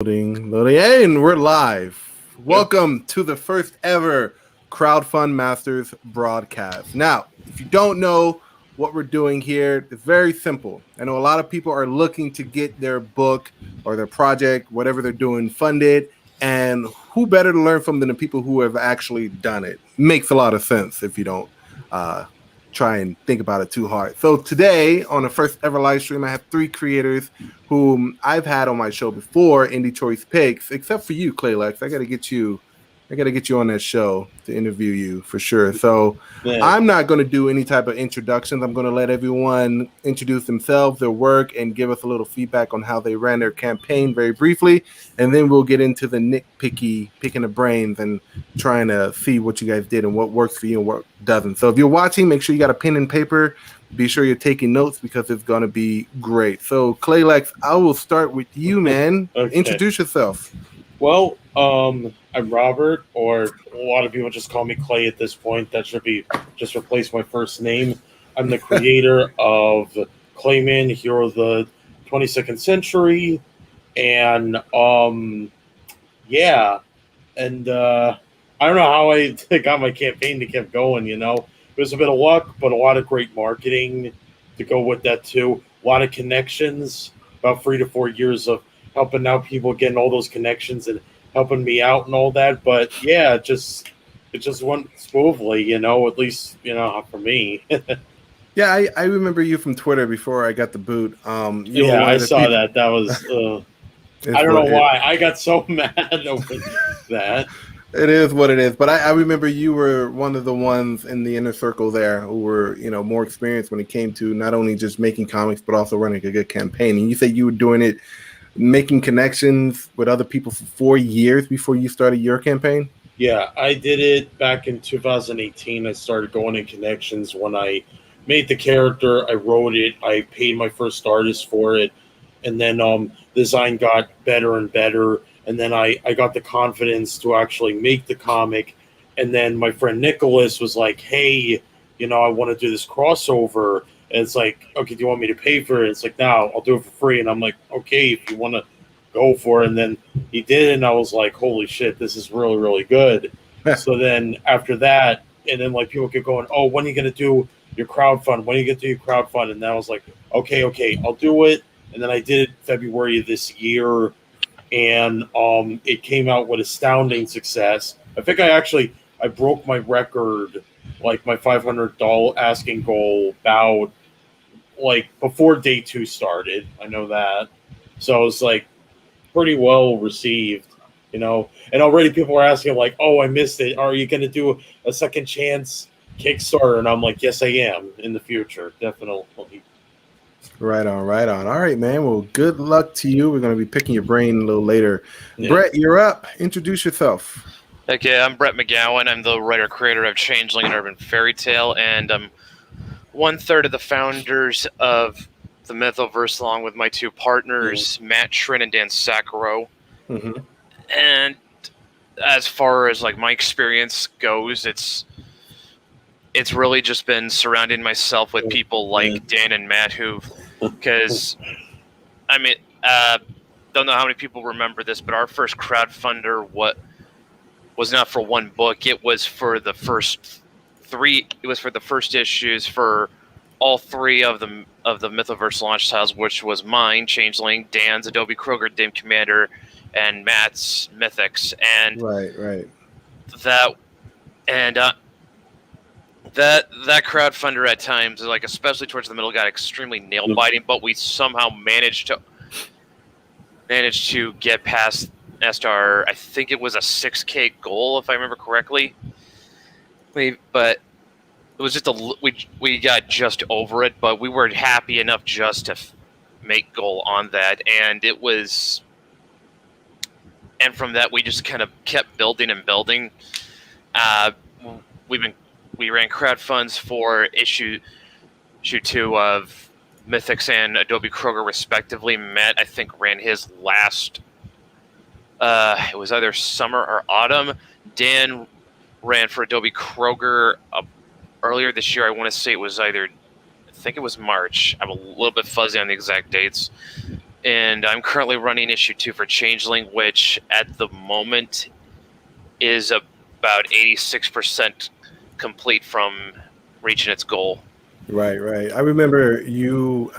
Loading, and we're live. Welcome to the first ever CrowdFund Masters broadcast. Now, if you don't know what we're doing here, it's very simple. I know a lot of people are looking to get their book or their project, whatever they're doing, funded. And who better to learn from than the people who have actually done it? Makes a lot of sense if you don't try and think about it too hard. So today, on the first ever live stream, I have three creators whom I've had on my show before, Indie Choice Picks, except for you, Clay-Lex. I gotta get you on that show to interview you for sure. So I'm not going to do any type of introductions. I'm going to let everyone introduce themselves, their work, and give us a little feedback on how they ran their campaign very briefly. And then we'll get into the nitpicky, picking the brains and trying to see what you guys did and what works for you and what doesn't. So if you're watching, make sure you got a pen and paper. Be sure you're taking notes because it's going to be great. So Clay-Lex, I will start with you, man. Okay. Introduce yourself. Well, I'm Robert, or a lot of people just call me Clay at this point. That should be just replace my first name. I'm the creator of Clayman, Hero of the 22nd Century, and yeah, and I don't know how I got my campaign to keep going. You know, it was a bit of luck, but a lot of great marketing to go with that too. A lot of connections, about 3 to 4 years of helping out people, getting all those connections and helping me out and all that. But yeah, it just went smoothly, you know, at least, you know, for me. Yeah, I remember you from Twitter before I got the boot. Yeah, I saw that. That was, I don't know why. I got so mad over that. It is what it is. But I remember you were one of the ones in the inner circle there who were, you know, more experienced when it came to not only just making comics, but also running a good campaign. And you said you were doing it, making connections with other people for 4 years before you started your campaign? Yeah, I did it back in 2018. I started going in connections when I made the character. I wrote it. I paid my first artist for it. And then the design got better and better. And then I got the confidence to actually make the comic. And then my friend Nicholas was like, hey, you know, I want to do this crossover. And it's like, okay, do you want me to pay for it? It's like, no, I'll do it for free. And I'm like, okay, if you want to go for it. And then he did it, and I was like, holy shit, this is really, really good. So then after that, and then like people kept going, oh, when are you going to do your crowdfund? When are you going to do your crowdfund? And then I was like, okay, I'll do it. And then I did it February of this year, and it came out with astounding success. I think I broke my record, like my $500 asking goal about like before day 2 started. I know that. So it was like pretty well received, you know, and already people were asking like, oh, I missed it. Are you going to do a second chance Kickstarter? And I'm like, yes, I am in the future. Definitely. Right on. All right, man. Well, good luck to you. We're going to be picking your brain a little later. Yeah. Brett, you're up. Introduce yourself. Okay, I'm Brett Mcgowan. I'm the writer-creator of Changeling and Urban Fairy Tale, and I'm 1/3 of the founders of the Mythoverse, along with my two partners, Matt Schrin and Dan Sakaro. Mm-hmm. And as far as like my experience goes, it's really just been surrounding myself with people like Dan and Matt, because I mean, don't know how many people remember this, but our first crowdfunder was not for one book. It was for the first 3. It was for the first issues for all 3 of the Mythoverse launch titles, which was mine, Changeling, Dan's Adobe Kroger Dim Commander, and Matt's Mythics. And right. That crowdfunder at times, like especially towards the middle, got extremely nail biting, but we somehow managed to get past our, I think it was a 6K goal, if I remember correctly. But it was just we got just over it, but we were happy enough just to make goal on that, and from that we just kind of kept building and building. We ran crowdfunds for issue 2 of Mythics and Adobe Kroger respectively. Matt, I think, ran his last. It was either summer or autumn. Dan ran for Adobe Kroger earlier this year. I want to say it was I think it was March. I'm a little bit fuzzy on the exact dates. and I'm currently running issue 2 for Changeling, which at the moment is about 86% complete from reaching its goal. Right. I remember you,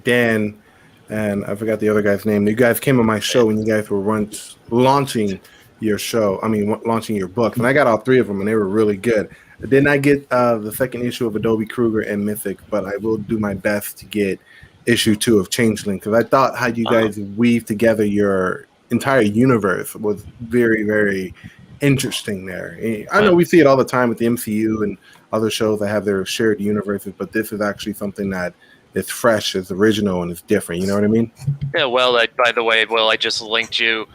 Dan, and I forgot the other guy's name. You guys came on my show when you guys were launching your show. I mean, launching your books, and I got all 3 of them, and they were really good. I did not get the second issue of Adobe Kruger and Mythic, but I will do my best to get issue 2 of Changeling, because I thought how you guys weave together your entire universe was very, very interesting there. I know we see it all the time with the MCU and other shows that have their shared universes, but this is actually something that is fresh, is original, and is different. You know what I mean? Yeah, well, by the way, I just linked you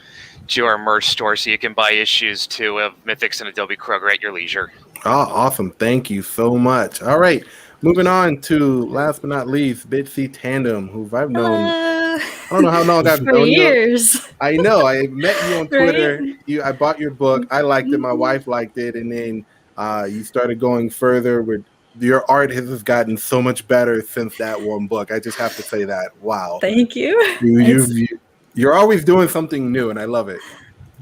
to our merch store so you can buy issues 2 of Mythics and Adobe Kruger at your leisure. Oh, awesome. Thank you so much. All right. Moving on to, last but not least, Bitsy Tandem, who I've known. I don't know how long I've known years. You. I know. I met you on Twitter. Right? I bought your book. I liked it. My wife liked it. And then you started going further with your art has gotten so much better since that one book. I just have to say that. Wow. Thank you. You're always doing something new, and I love it.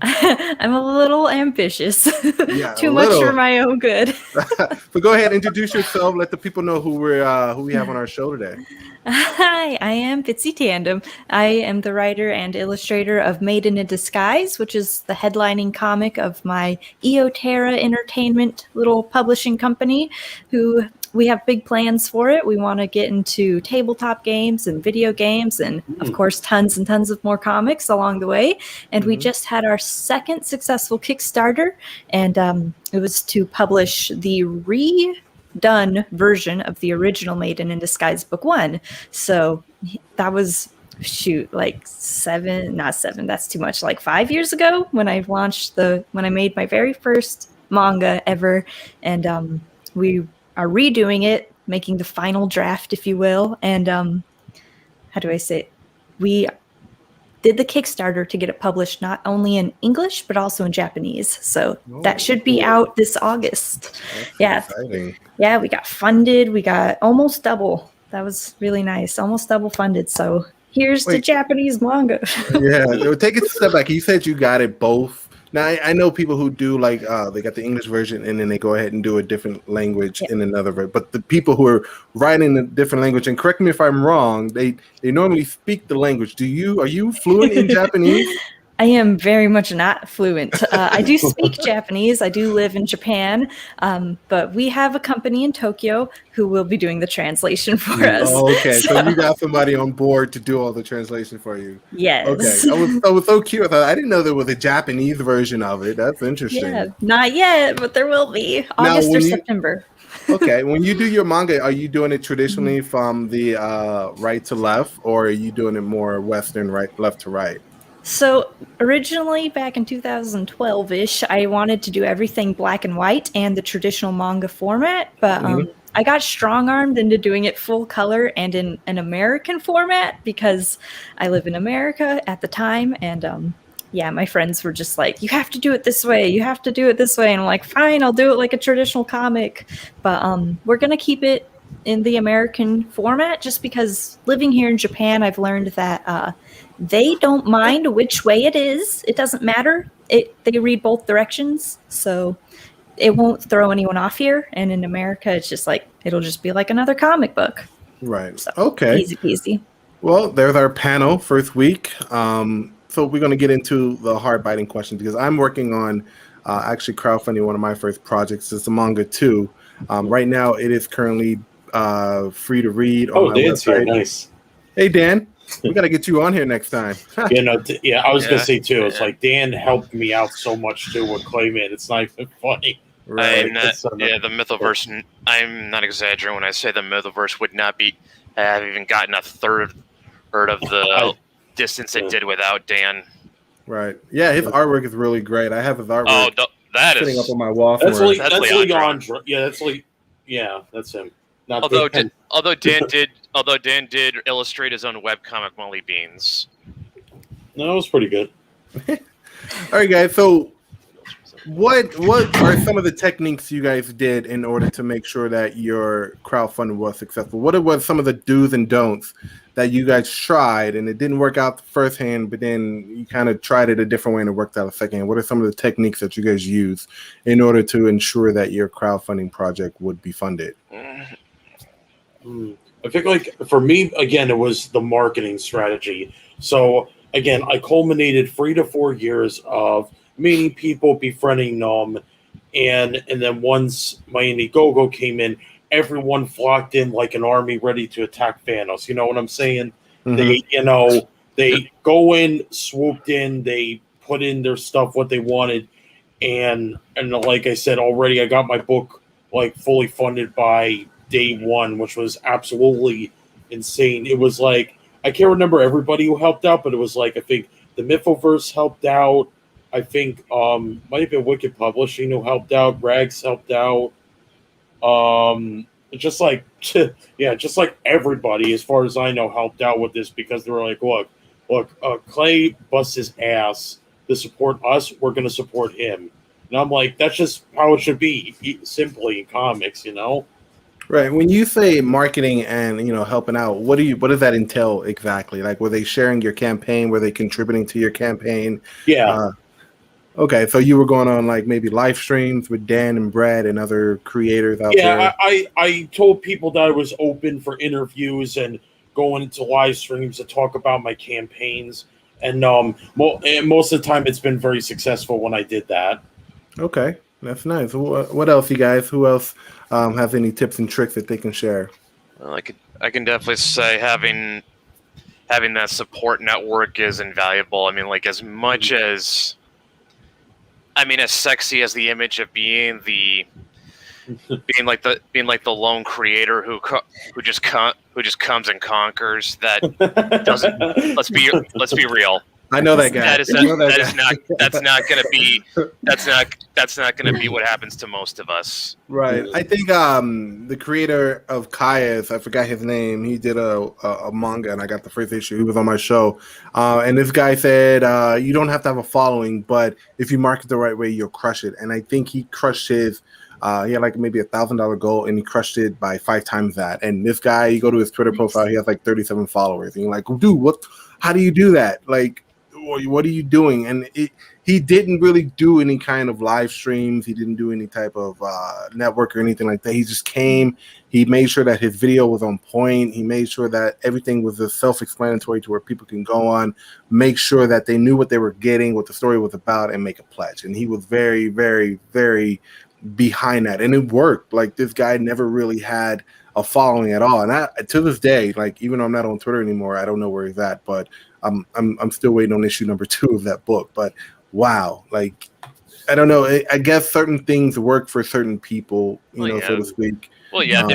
I'm a little ambitious. Yeah, Too much for my own good. But go ahead, introduce yourself. Let the people know who we have on our show today. Hi, I am Bitsy Tandem. I am the writer and illustrator of Maiden in Disguise, which is the headlining comic of my Eoterra Entertainment little publishing company, who we have big plans for it. We want to get into tabletop games and video games and, of course, tons and tons of more comics along the way. And we just had our second successful Kickstarter, and it was to publish the redone version of the original Maiden in Disguise Book 1. So that was, like 5 years ago when I when I made my very first manga ever. And we are redoing it, making the final draft, if you will. And how do I say it? We did the Kickstarter to get it published not only in English, but also in Japanese. So that should be out this August. That's exciting. Yeah, we got funded. We got almost double. That was really nice. Almost double funded. So here's the Japanese manga. Yeah, take it a step back. You said you got it both. Now, I know people who do they got the English version and then they go ahead and do a different language in another version. But the people who are writing a different language, and correct me if I'm wrong, they normally speak the language. Are you fluent in Japanese? I am very much not fluent. I do speak Japanese. I do live in Japan, but we have a company in Tokyo who will be doing the translation for us. Oh, okay, so you got somebody on board to do all the translation for you. Yes. Okay, I was so cute. I didn't know there was a Japanese version of it. That's interesting. Yeah, not yet, but there will be August or September. Okay, when you do your manga, are you doing it traditionally from the right to left, or are you doing it more Western, left to right? So originally back in 2012-ish, I wanted to do everything black and white and the traditional manga format, but I got strong-armed into doing it full color and in an American format because I live in America at the time. And my friends were just like, you have to do it this way. You have to do it this way. And I'm like, fine, I'll do it like a traditional comic. But we're going to keep it in the American format just because living here in Japan, I've learned that they don't mind which way it is. It doesn't matter. They read both directions, so it won't throw anyone off here. And in America, it's just like it'll just be like another comic book. Right. So, okay. Easy peasy. Well, there's our panel first week. So we're going to get into the hard-biting questions because I'm working on actually crowdfunding one of my first projects. It's a manga too. Right now, it is currently free to read on my Dan's website. Here. Nice. Hey, Dan. We got to get you on here next time. I was going to say, too, it's like Dan helped me out so much, too, with Clayman. It's not even funny. Right. The Mythoverse, I'm not exaggerating when I say the Mythoverse would not have even gotten a third of the distance it did without Dan. Right. Yeah, his artwork is really great. I have his artwork sitting up on my wall. That's Leandro. Yeah, that's him. Although Dan did illustrate his own webcomic Molly Beans. No, it was pretty good. All right, guys. So, what are some of the techniques you guys did in order to make sure that your crowdfunding was successful? What were some of the do's and don'ts that you guys tried and it didn't work out the first hand, but then you kind of tried it a different way and it worked out the second hand? What are some of the techniques that you guys use in order to ensure that your crowdfunding project would be funded? I think, like, for me, again, it was the marketing strategy. So again, I culminated 3 to 4 years of meeting people, befriending them, and then once my Indiegogo came in, everyone flocked in like an army ready to attack Thanos. You know what I'm saying? Mm-hmm. They go in, swooped in, they put in their stuff, what they wanted, and like I said already, I got my book like fully funded by day one, which was absolutely insane. It was like, I can't remember everybody who helped out, but it was like, I think the Mythoverse helped out. I think might have been Wicked Publishing who helped out. Rags helped out. Just like just like everybody, as far as I know, helped out with this, because they were like, look, Clay busts his ass to support us. We're going to support him. And I'm like, that's just how it should be, simply in comics, you know? Right. When you say marketing and, helping out, what does that entail exactly? Like, were they sharing your campaign? Were they contributing to your campaign? Yeah. Okay, so you were going on like maybe live streams with Dan and Brad and other creators out there? Yeah, I told people that I was open for interviews and going into live streams to talk about my campaigns. And most of the time it's been very successful when I did that. Okay, that's nice. What else, you guys? Who else has any tips and tricks that they can share? Well, I can definitely say having that support network is invaluable. I mean, like, as much as... as sexy as the image of being like the lone creator who just comes and conquers, that doesn't. Let's be real. I know that guy. That's not gonna be what happens to most of us. Right. I think the creator of Kaya's, I forgot his name, he did a manga and I got the first issue. He was on my show. And this guy said, you don't have to have a following, but if you market the right way, you'll crush it. And I think he crushed his he had like maybe $1,000 goal and he crushed it by 5 times that. And this guy, you go to his Twitter profile, he has like 37 followers. And you're like, dude, how do you do that? Like, what are you doing? And he didn't really do any kind of live streams. He didn't do any type of network or anything like that. He just came. He made sure that his video was on point. He made sure that everything was self-explanatory to where people can go on, make sure that they knew what they were getting, what the story was about, and make a pledge. And he was very, very, very behind that. And it worked. Like, this guy never really had a following at all. And to this day, like, even though I'm not on Twitter anymore, I don't know where he's at, but I'm still waiting on issue number 2 of that book. But wow, like, I don't know. I guess certain things work for certain people, so to speak. Well, yeah,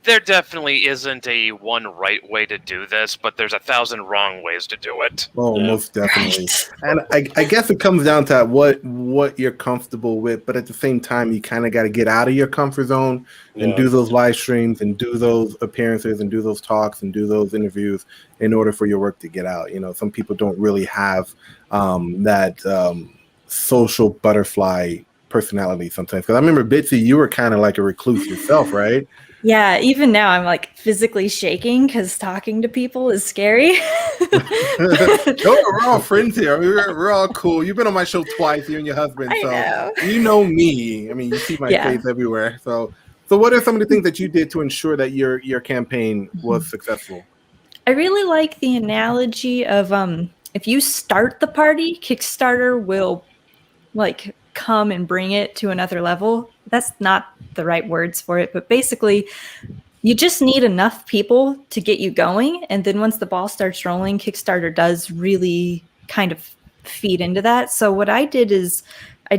there definitely isn't a one right way to do this, but there's 1,000 wrong ways to do it. Oh, most definitely. And I guess it comes down to what you're comfortable with, but at the same time, you kind of got to get out of your comfort zone and do those live streams and do those appearances and do those talks and do those interviews in order for your work to get out. Some people don't really have that social butterfly personality sometimes. Because I remember, Bitsy, you were kind of like a recluse yourself, right? Yeah, even now I'm like physically shaking because talking to people is scary. No, we're all friends here. We're all cool. You've been on my show twice, you and your husband. So you know me. I mean, you see my face everywhere. So what are some of the things that you did to ensure that your campaign was successful? I really like the analogy of if you start the party, Kickstarter will like come and bring it to another level. That's not the right words for it, but basically you just need enough people to get you going, and then once the ball starts rolling, Kickstarter does really kind of feed into that. So what I did is I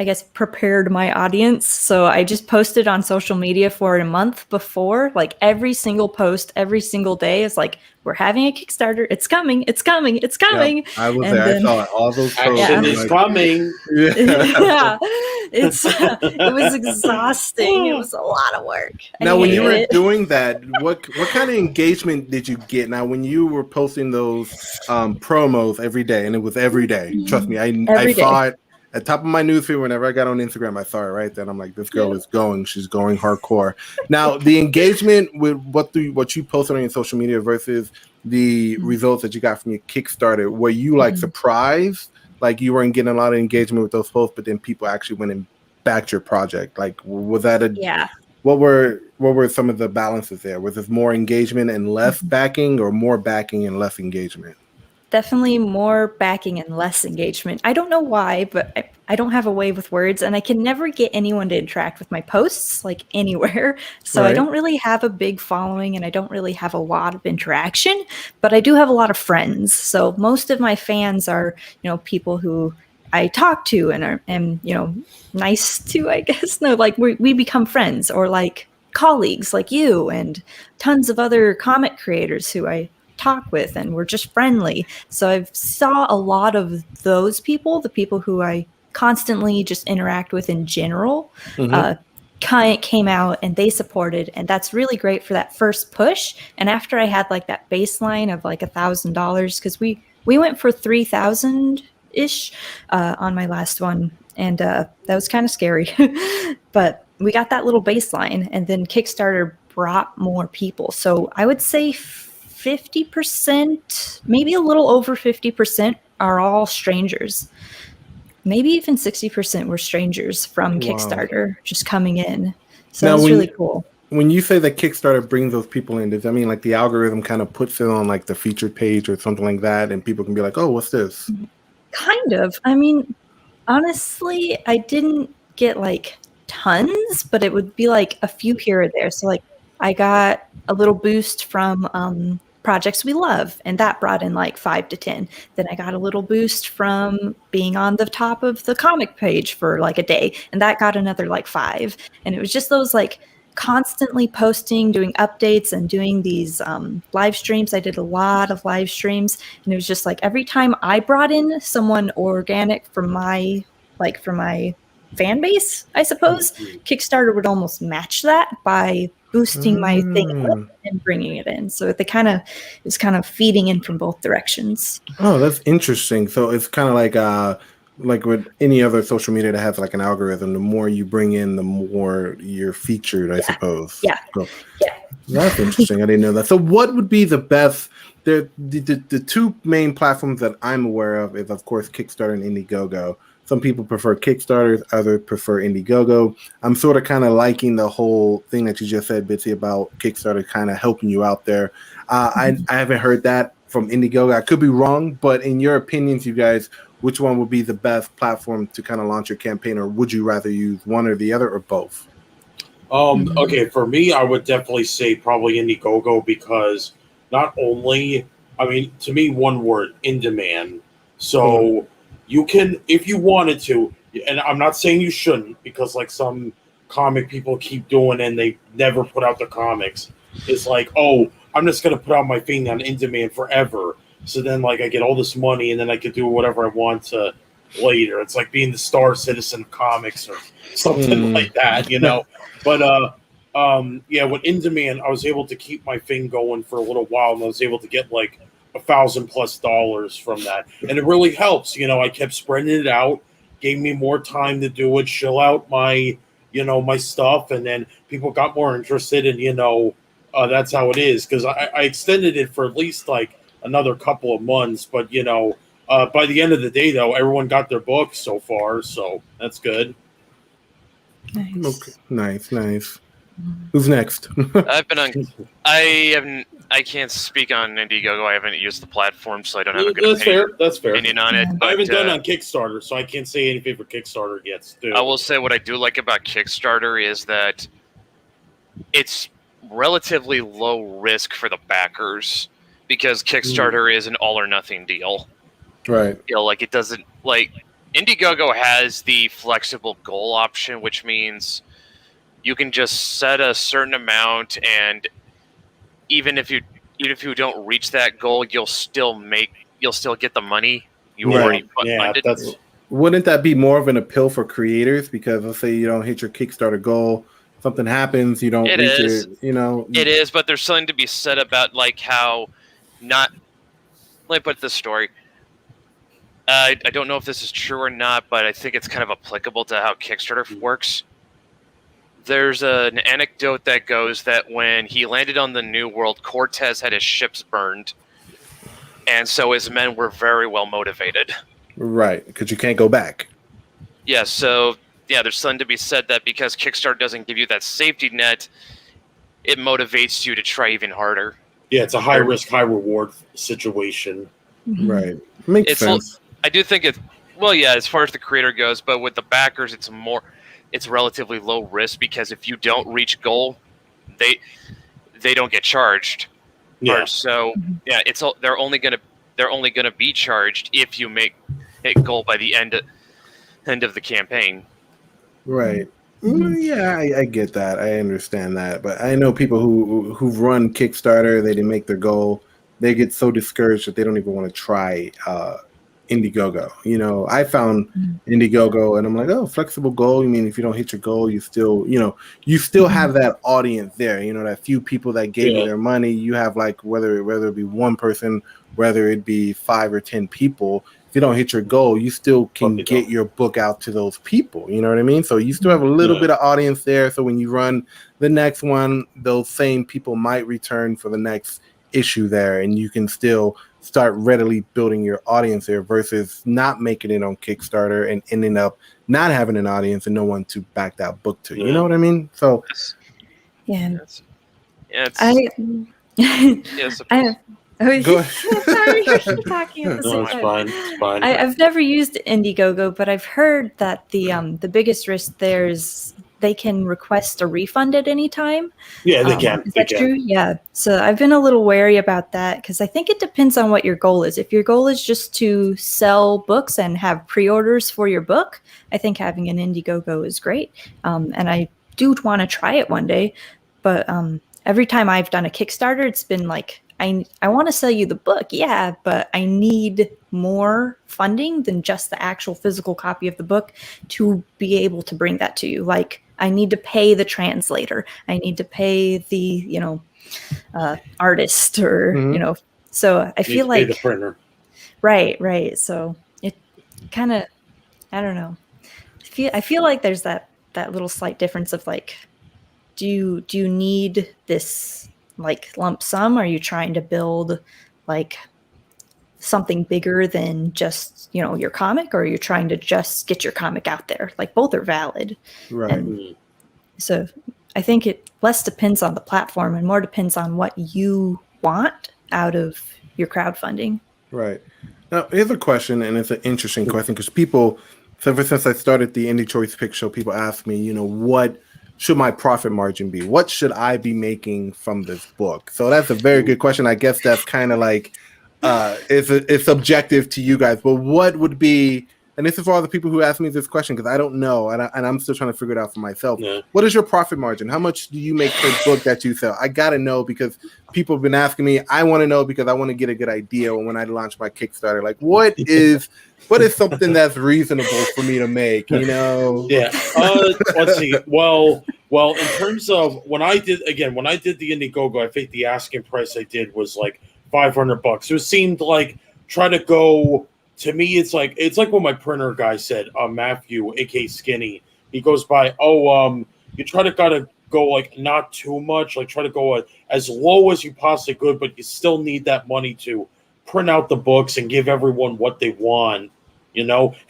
guess prepared my audience. So I just posted on social media for a month before, like every single post, every single day is like, we're having a Kickstarter. It's coming. It's coming. It's coming. Yep, I was there. I saw all those posts. Action is coming. Yeah. It was exhausting. It was a lot of work. Now, when you were doing that, what kind of engagement did you get? Now, when you were posting those promos every day, and it was every day, trust me, I saw it. at top of my newsfeed, whenever I got on Instagram, I saw it right then. I'm like, this girl is going. She's going hardcore. Now, the engagement with what you posted on your social media versus the results that you got from your Kickstarter, were you like surprised? Like you weren't getting a lot of engagement with those posts, but then people actually went and backed your project. Like, was that what were some of the balances there? Was it more engagement and less backing, or more backing and less engagement? Definitely more backing and less engagement. I don't know why, but I don't have a way with words, and I can never get anyone to interact with my posts, like anywhere. So I don't really have a big following, and I don't really have a lot of interaction, but I do have a lot of friends. So most of my fans are, people who I talk to and are, nice to, I guess. No, like we become friends, or like colleagues like you and tons of other comic creators who I talk with, and we're just friendly. So I've saw a lot of those people, the people who I constantly just interact with in general, came out and they supported, and that's really great for that first push. And after I had like that baseline of like $1,000, because we went for 3,000 ish on my last one, and that was kind of scary. But we got that little baseline, and then Kickstarter brought more people. So I would say 50%, maybe a little over 50%, are all strangers. Maybe even 60% were strangers from Kickstarter just coming in. So that's really cool. When you say that Kickstarter brings those people in, does that mean like the algorithm kind of puts it on like the featured page or something like that, and people can be like, oh, what's this? Kind of. I mean, honestly, I didn't get like tons, but it would be like a few here or there. So like I got a little boost from projects we love, and that brought in like 5 to 10. Then I got a little boost from being on the top of the comic page for like a day, and that got another like 5. And it was just those like constantly posting, doing updates, and doing these live streams. I did a lot of live streams, and it was just like every time I brought in someone organic from my fan base, I suppose, Kickstarter would almost match that by boosting my thing up and bringing it in. So it's kind of feeding in from both directions. Oh, that's interesting. So it's kind of like with any other social media that has like an algorithm, the more you bring in, the more you're featured, I suppose. Yeah. So, that's interesting. I didn't know that. So what would be the best? The two main platforms that I'm aware of is, of course, Kickstarter and Indiegogo. Some people prefer Kickstarter, others prefer Indiegogo. I'm sort of kind of liking the whole thing that you just said, Bitsy, about Kickstarter kind of helping you out there. I haven't heard that from Indiegogo. I could be wrong, but in your opinions, you guys, which one would be the best platform to kind of launch your campaign, or would you rather use one or the other, or both? Okay, for me, I would definitely say probably Indiegogo, because not only, I mean, to me, one word, in demand. So you can, if you wanted to, and I'm not saying you shouldn't, because like some comic people keep doing and they never put out the comics. It's like, oh, I'm just going to put out my thing on in demand forever. So then like I get all this money and then I could do whatever I want to later. It's like being the Star Citizen of comics or something like that, But with in demand, I was able to keep my thing going for a little while, and I was able to get like $1,000+ from that, and it really helps. I kept spreading it out, gave me more time to do it, chill out my my stuff, and then people got more interested, and that's how it is, because I extended it for at least like another couple of months, but by the end of the day though, everyone got their books so far, so that's good. Nice. Okay. Nice. Who's next? I've been on. I can't speak on Indiegogo. I haven't used the platform, so I don't have a good That's fair. opinion on it. But, I haven't done on Kickstarter, so I can't say anything for Kickstarter yet. I will say what I do like about Kickstarter is that it's relatively low risk for the backers, because Kickstarter is an all or nothing deal. Right. Like it doesn't like Indiegogo has the flexible goal option, which means you can just set a certain amount, and even if you don't reach that goal, you'll still get the money you already funded. Wouldn't that be more of an appeal for creators? Because let's say you don't hit your Kickstarter goal, something happens, you don't reach it, It is, but there's something to be said about like how not. Let me put this story. I don't know if this is true or not, but I think it's kind of applicable to how Kickstarter works. There's an anecdote that goes that when he landed on the New World, Cortez had his ships burned, and so his men were very well motivated. Right, because you can't go back. Yeah, so there's something to be said that because Kickstarter doesn't give you that safety net, it motivates you to try even harder. Yeah, it's a high risk, high reward situation. Right, makes sense. I do think it. Well, yeah, as far as the creator goes, but with the backers, it's relatively low risk because if you don't reach goal, they don't get charged. Yeah. So yeah, they're only gonna be charged if you make it goal by the end of the campaign. Right. Yeah, I get that. I understand that. But I know people who've run Kickstarter, they didn't make their goal. They get so discouraged that they don't even want to try Indiegogo. You know, I found Indiegogo and I'm like, oh, flexible goal. You mean if you don't hit your goal, you still have that audience there. You know, that few people that gave you their money. You have like whether it be one person, whether it be 5 or 10 people. If you don't hit your goal, you still can get your book out to those people. You know what I mean? So you still have a little bit of audience there. So when you run the next one, those same people might return for the next issue there, and you can still start readily building your audience there versus not making it on Kickstarter and ending up not having an audience and no one to back that book to. You know what I mean? So Go sorry, you're talking at the same time. It's fine. I've never used Indiegogo, but I've heard that the biggest risk there is they can request a refund at any time. Yeah, they can. Is that true? Yeah. So I've been a little wary about that because I think it depends on what your goal is. If your goal is just to sell books and have pre-orders for your book, I think having an Indiegogo is great. And I do want to try it one day. But every time I've done a Kickstarter, it's been like, I want to sell you the book, yeah, but I need more funding than just the actual physical copy of the book to be able to bring that to you. Like, I need to pay the translator. I need to pay the, artist or, so I feel like. Pay the printer. Right. So it kind of, I don't know. I feel like there's that little slight difference of like, do you need this like lump sum? Are you trying to build like something bigger than just your comic, or are you trying to just get your comic out there? Like, both are valid, right? And so I think it less depends on the platform and more depends on what you want out of your crowdfunding. Right. Now here's a question, and it's an interesting question because people, ever since I started the Indie Choice Pick Show, people ask me, what should my profit margin be? What should I be making from this book? So that's a very good question. I guess that's kind of like it's subjective to you guys. But what would be, and this is for all the people who ask me this question because I don't know, and I'm still trying to figure it out for myself. Yeah. What is your profit margin? How much do you make per book that you sell? I gotta know because people have been asking me. I want to know because I want to get a good idea when I launch my Kickstarter. Like, what is something that's reasonable for me to make? Yeah. Let's see. Well, in terms of when I did the Indiegogo, I think the asking price I did was like $500. So it seemed like try to go. To me, it's like what my printer guy said, Matthew, aka Skinny. He goes by, you gotta go like not too much, like try to go as low as you possibly could, but you still need that money to print out the books and give everyone what they want.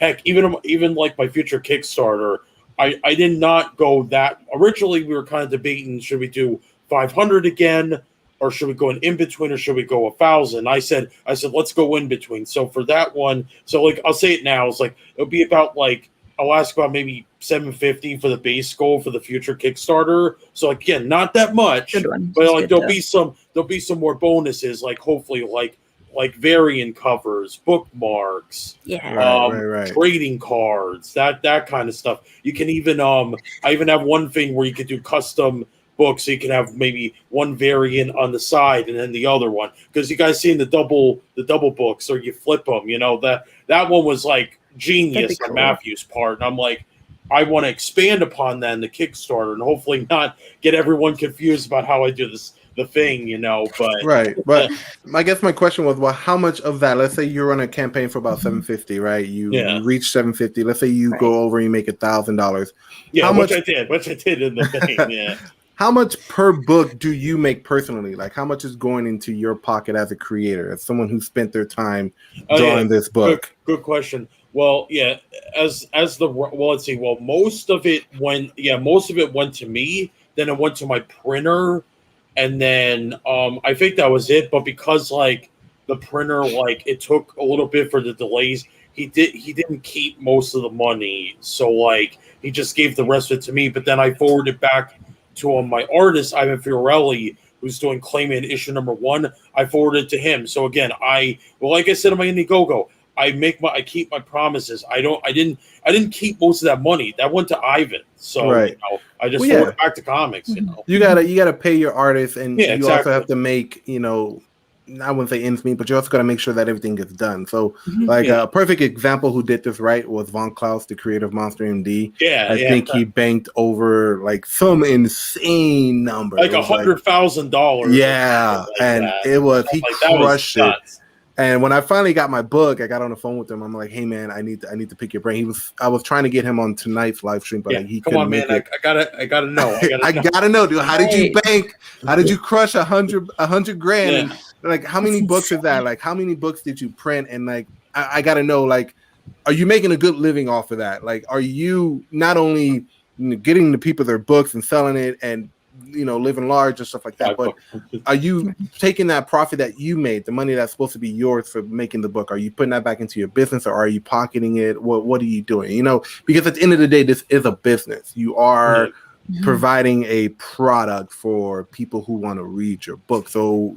Heck, even like my future Kickstarter, I did not go that. Originally, we were kind of debating, should we do 500 again? Or should we go in between, or should we go 1,000? I said, let's go in between. So for that one, I'll say it now. It's like it'll be about like I'll ask about maybe $750 for the base goal for the future Kickstarter. So again, not that much, but like there'll be some more bonuses. Like hopefully like variant covers, bookmarks, right. trading cards, that kind of stuff. You can even I even have one thing where you could do custom book, so you can have maybe one variant on the side and then the other one, because you guys seen the double books, or you flip them. That one was like genius on Matthew's part, and I'm like, I want to expand upon that in the Kickstarter and hopefully not get everyone confused about how I do the thing, you know. But right. But I guess my question was, well, how much of that? Let's say you're on a campaign for about $750, right? You reach $750. Let's say you go over and you make $1,000. Yeah, how which much? I did in the thing. Yeah. How much per book do you make personally? Like, how much is going into your pocket as a creator, as someone who spent their time drawing this book? Good question. Well, yeah, let's see. Well, most of it went to me. Then it went to my printer, and then I think that was it. But because like the printer, like it took a little bit for the delays, he didn't keep most of the money, so like he just gave the rest of it to me. But then I forwarded back to my artist, Ivan Fiorelli, who's doing Clayman issue number 1. I forwarded it to him. So again, like I said in my Indiegogo, I keep my promises. I didn't keep most of that money. That went to Ivan. So you know, I just forwarded back to comics. You know, you gotta pay your artists, and you also have to make, you know, I wouldn't say ends meet, but you also got to make sure that everything gets done. So, like a perfect example who did this right was Von Klaus, the creator of Monster MD. I think he banked over like some insane number, like $100,000. Yeah, and it was he crushed it. And when I finally got my book, I got on the phone with him. I'm like, "Hey man, I need to pick your brain." I was trying to get him on tonight's live stream, but like, he couldn't make it. I gotta know. I gotta know, dude. How did you bank? How did you crush $100 grand? Yeah. And, like, how many books is that? Like, how many books did you print? And like, I gotta know, like, are you making a good living off of that? Like, are you not only getting the people their books and selling it and, you know, living large and stuff like that, but are you taking that profit that you made, the money that's supposed to be yours for making the book, are you putting that back into your business, or are you pocketing it? What are you doing? You know, because at the end of the day, this is a business. You are providing a product for people who want to read your book. So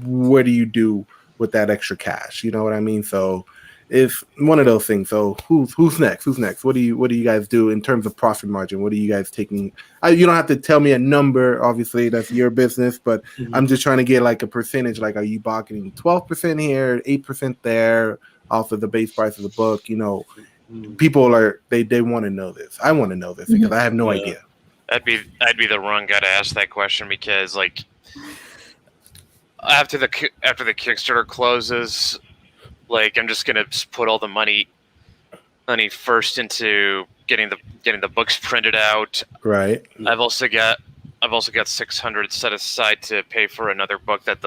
what do you do with that extra cash? You know what I mean? So it's one of those things. So who's next? What do you guys do in terms of profit margin? What are you guys taking? You don't have to tell me a number. Obviously, that's your business. But I'm just trying to get like a percentage. Like, are you pocketing 12% here, 8% there, off of the base price of the book? You know, people are they want to know this. I want to know this because I have no idea. I'd be the wrong guy to ask that question, because like after the Kickstarter closes, like I'm just gonna put all the money first into getting the books printed out. Right. I've also got $600 set aside to pay for another book that's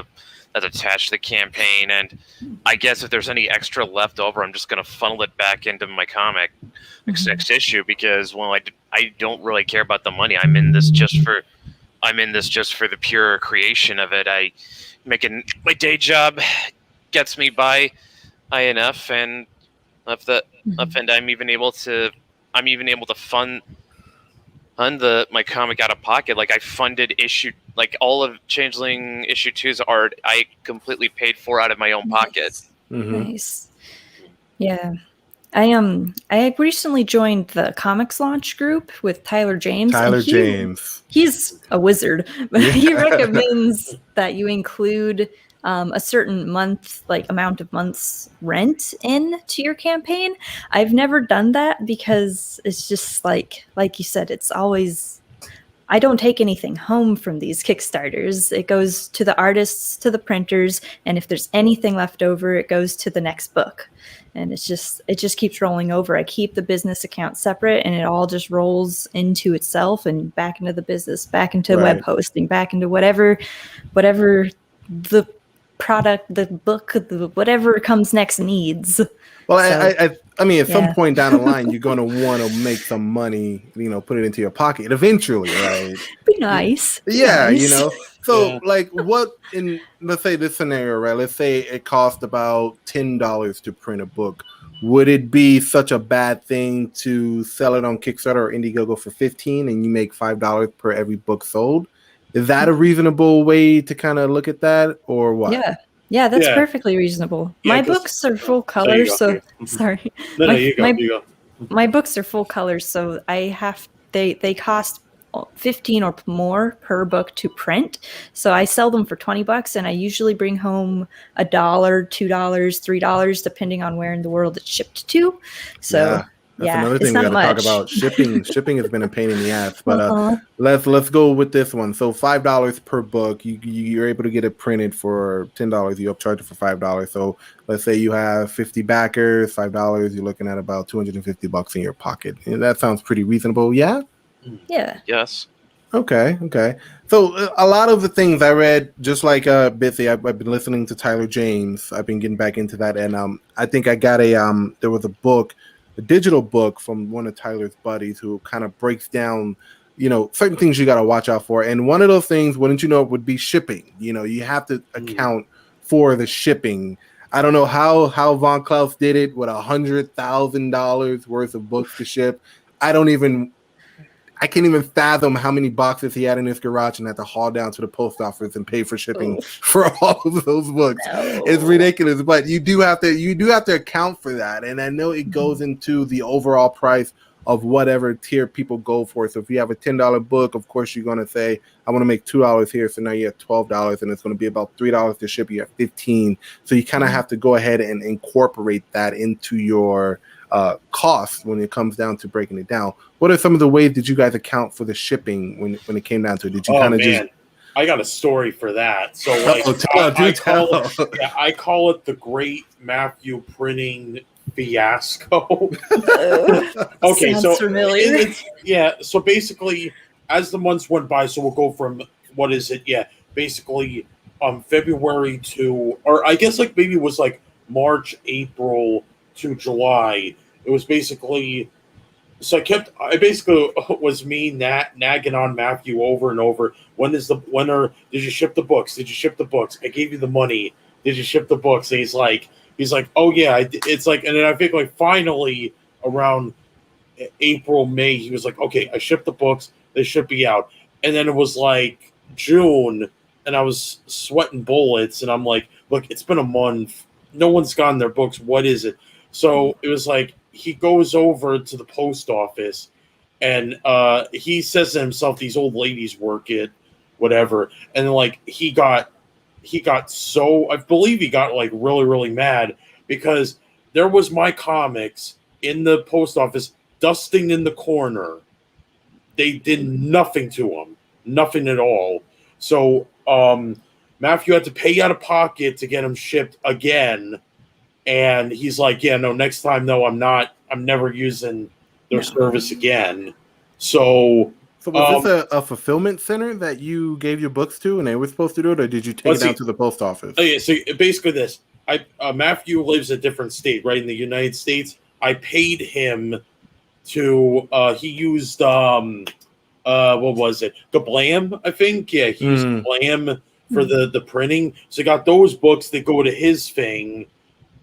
attached to the campaign, and I guess if there's any extra left over, I'm just gonna funnel it back into my comic next issue, because I don't really care about the money. I'm in this just for the pure creation of it. My day job gets me by enough, and and I'm even able to fund my comic out of pocket. Like, I funded all of Changeling issue 2's art. I completely paid for out of my own pocket. Nice. Yeah. I recently joined the comics launch group with Tyler James. He's a wizard, but he recommends that you include a certain amount of months rent into your campaign. I've never done that because it's just like you said, it's always, I don't take anything home from these Kickstarters. It goes to the artists, to the printers, and if there's anything left over, it goes to the next book. And it just keeps rolling over. I keep the business account separate, and it all just rolls into itself and back into the business, back into web hosting, back into whatever the product, the book, whatever comes next needs. Well, so, I mean, at some point down the line, you're going to want to make some money, you know, put it into your pocket eventually, right? Be nice. You know. So, like, what let's say this scenario, right? Let's say it cost about $10 to print a book. Would it be such a bad thing to sell it on Kickstarter or Indiegogo for $15 and you make $5 per every book sold? Is that a reasonable way to kind of look at that, or what? Yeah, that's perfectly reasonable. My books are full color, so sorry. No, you go. My books are full color, so they cost $15 or more per book to print. So I sell them for $20, and I usually bring home $1, $2, $3, depending on where in the world it's shipped to. So That's Yeah, another it's thing we not got to talk much. about. Shipping has been a pain in the ass. But Uh-huh. let's go with this one. So $5 per book. You're able to get it printed for $10. You upcharge it for $5. So let's say you have 50 backers, $5. You're looking at about $250 in your pocket. And that sounds pretty reasonable. Yeah. Yeah. Yes. Okay. So a lot of the things I read, just like Bitsy, I've been listening to Tyler James. I've been getting back into that, and I think I got there was a digital book from one of Tyler's buddies who kind of breaks down, certain things you got to watch out for. And one of those things, wouldn't you know, would be shipping. You have to account for the shipping. I don't know how Von Klaus did it with $100,000 worth of books to ship. I can't even fathom how many boxes he had in his garage and had to haul down to the post office and pay for shipping for all of those books. No. It's ridiculous, but you do have to account for that. And I know it goes into the overall price of whatever tier people go for. So if you have a $10 book, of course you're going to say, I want to make $2 here. So now you have $12 and it's going to be about $3 to ship. You have $15. So you kind of have to go ahead and incorporate that into your cost when it comes down to breaking it down. What are some of the ways that you guys account for the shipping when it came down to it? Did you kind of just... I got a story for that. So like, I call it the Great Matthew Printing Fiasco. Okay, sounds so familiar. So basically, as the months went by, so we'll go from what is it? Yeah, basically, February to, or I guess like maybe it was like March, April to July. It was basically. So I basically was nagging on Matthew over and over. Did you ship the books? Did you ship the books? I gave you the money. Did you ship the books? And he's like, oh yeah. It's like, and then I think like finally around April, May, he was like, okay, I shipped the books. They should be out. And then it was like June, and I was sweating bullets. And I'm like, look, it's been a month. No one's gotten their books. What is it? So it was like, he goes over to the post office and he says to himself, these old ladies work it, whatever. And like he got so, I believe he got like really, really mad because there was my comics in the post office dusting in the corner. They did nothing to them, nothing at all. So Matthew had to pay out of pocket to get them shipped again. And he's like, yeah, no, next time, no, I'm never using their service again. So was this a fulfillment center that you gave your books to and they were supposed to do it, or did you take it down to the post office? Oh, yeah, so basically this, Matthew lives a different state, right, in the United States. I paid him to, he used, what was it? Gablam, I think? Yeah, he used Gablam for the printing. So I got those books that go to his thing.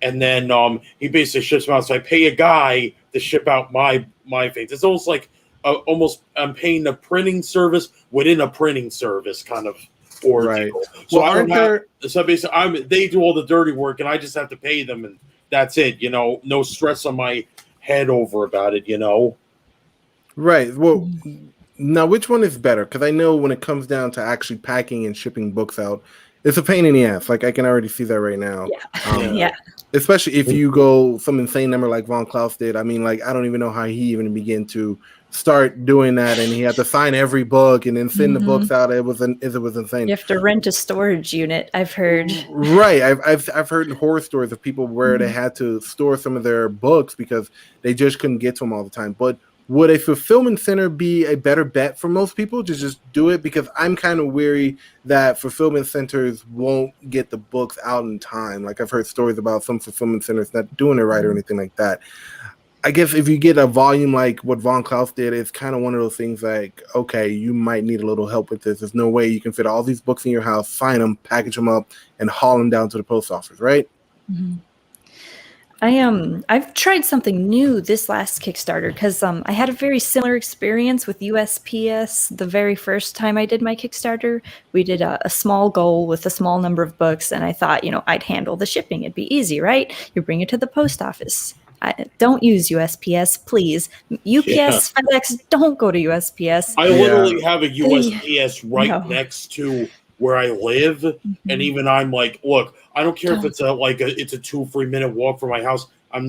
And then he basically ships them out. So I pay a guy to ship out my things. It's almost like I'm paying a printing service within a printing service kind of ordeal. Right. So so basically they do all the dirty work and I just have to pay them and that's it. No stress on my head over about it. Right. Well, now which one is better? Because I know when it comes down to actually packing and shipping books out, it's a pain in the ass. Like I can already see that right now. Yeah. Especially if you go some insane number like Von Klaus did. I mean, like, I don't even know how he even began to start doing that. And he had to sign every book and then send the books out. It was insane. You have to rent a storage unit, I've heard. Right. I've heard horror stories of people where they had to store some of their books because they just couldn't get to them all the time. But would a fulfillment center be a better bet for most people to just do it? Because I'm kind of weary that fulfillment centers won't get the books out in time. Like I've heard stories about some fulfillment centers not doing it right or anything like that. I guess if you get a volume like what Von Klaus did, it's kind of one of those things like, okay, you might need a little help with this. There's no way you can fit all these books in your house, sign them, package them up, and haul them down to the post office, right? Mm-hmm. I've tried something new this last Kickstarter because I had a very similar experience with USPS the very first time I did my Kickstarter. We did a small goal with a small number of books, and I thought, I'd handle the shipping. It'd be easy, right? You bring it to the post office. Don't use USPS, please. UPS, FedEx, don't go to USPS. I literally have a USPS next to where I live, and even I'm like, look, I don't care if it's a 2-3 minute walk from my house. I'm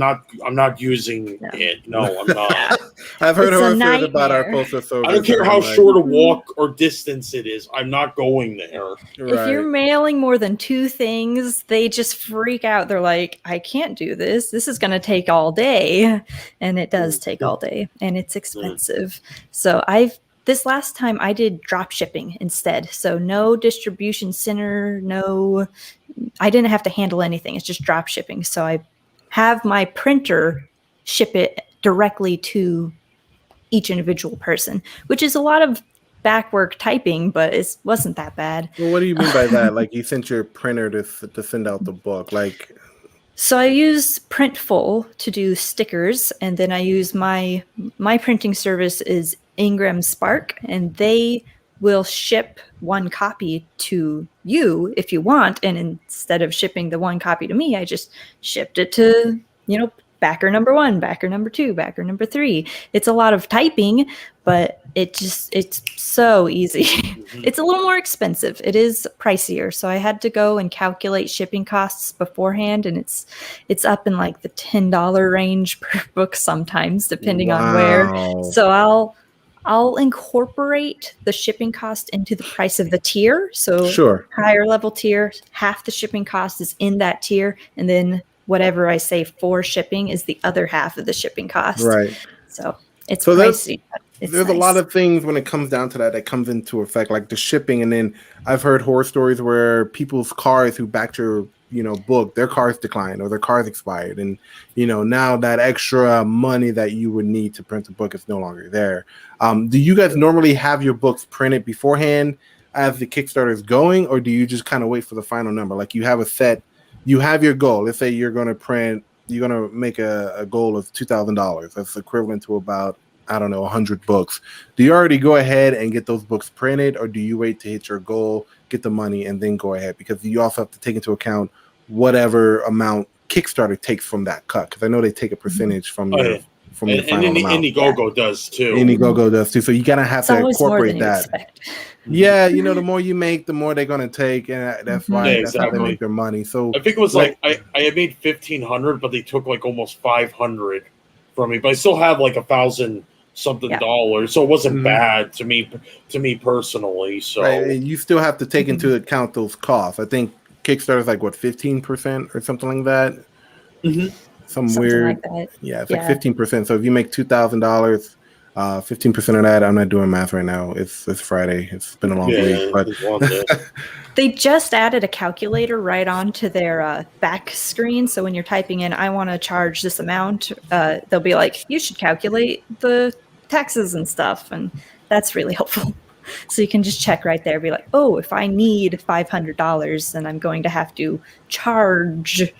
not using it. No, I'm not. I've heard It's a horror stories about our nightmare. postal service. I don't care and how I'm like, short a walk or distance it is. I'm not going there. If you're right. mailing more than 2 things, they just freak out. They're like, I can't do this. This is going to take all day. And it does take all day. And it's expensive. So this last time I did drop shipping instead. So no distribution center, I didn't have to handle anything. It's just drop shipping. So I have my printer ship it directly to each individual person, which is a lot of back work typing, but it wasn't that bad. Well, what do you mean by that? Like you sent your printer to send out the book, like. So I use Printful to do stickers, and then I use my printing service is Ingram Spark, and they will ship 1 copy to you if you want. And instead of shipping the 1 copy to me, I just shipped it to, backer number 1, backer number 2, backer number 3. It's a lot of typing, but it's so easy. It's a little more expensive. It is pricier. So I had to go and calculate shipping costs beforehand, and it's up in like the $10 range per book sometimes, depending on where. So I'll incorporate the shipping cost into the price of the tier. So higher level tier, half the shipping cost is in that tier, and then whatever I say for shipping is the other half of the shipping cost. Right. So it's pricey. There's a lot of things when it comes down to that comes into effect, like the shipping. And then I've heard horror stories where people's cars who backed your, book, their cars declined or their cars expired. And, now that extra money that you would need to print a book is no longer there. Do you guys normally have your books printed beforehand as the Kickstarter is going, or do you just kind of wait for the final number? Like you have your goal. Let's say you're going to make a goal of $2,000. That's equivalent to about, 100 books. Do you already go ahead and get those books printed, or do you wait to hit your goal, get the money, and then go ahead? Because you also have to take into account whatever amount Kickstarter takes from that cut. Because I know they take a percentage from your final amount. Indiegogo does too. Indiegogo does too. So you gotta have to incorporate that. Yeah, the more you make, the more they're gonna take, and that's why that's how they make their money. So I think it was I had made 1,500, but they took like almost 500 from me. But I still have like $1,000 something dollars, so it wasn't bad to me personally. So you still have to take into account those costs. I think Kickstarter is like 15% or something like that. Something weird. Like that. Yeah, it's like 15%. So if you make $2,000, 15% of that, I'm not doing math right now. It's Friday. It's been a long week, but they just added a calculator right onto their back screen. So when you're typing in, I want to charge this amount, they'll be like, you should calculate the taxes and stuff. And that's really helpful. So you can just check right there, be like, oh, if I need $500, then I'm going to have to charge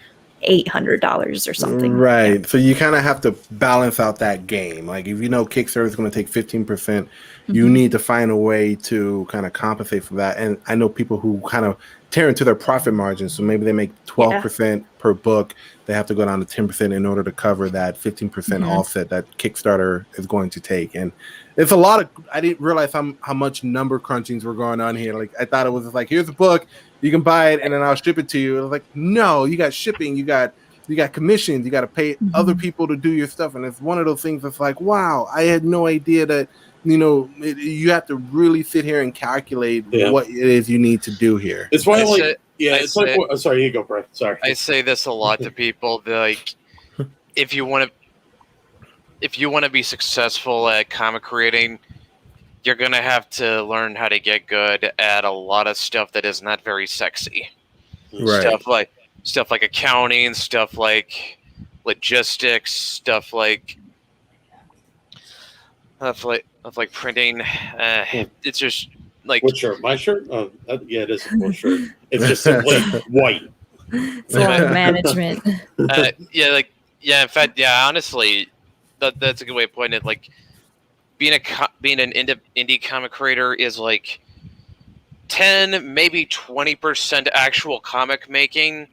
$800 or something. Right. So you kind of have to balance out that game. Like if Kickstarter is going to take 15%, you need to find a way to kind of compensate for that. And I know people who kind of tear into their profit margins. So maybe they make 12% per book. They have to go down to 10% in order to cover that 15% offset that Kickstarter is going to take. And it's a lot of, I didn't realize how much number crunchings were going on here. Like I thought it was just like, here's a book, you can buy it and then I'll ship it to you. It was like, no, you got shipping, you got commissions, you got to pay other people to do your stuff. And it's one of those things that's like, wow, I had no idea that, you have to really sit here and calculate what it is you need to do here. It's why sorry, you go, Brett. Sorry. I say this a lot to people. Like, if you want to be successful at comic creating, you're going to have to learn how to get good at a lot of stuff that is not very sexy. Right. Stuff like accounting, stuff like logistics, stuff like printing. It's just like, what shirt? My shirt? Oh, yeah, it is a cool shirt. It's just simply white. It's a lot of management. In fact, honestly, that's a good way of putting it. Like, being an indie comic creator is like 10, maybe 20% actual comic making.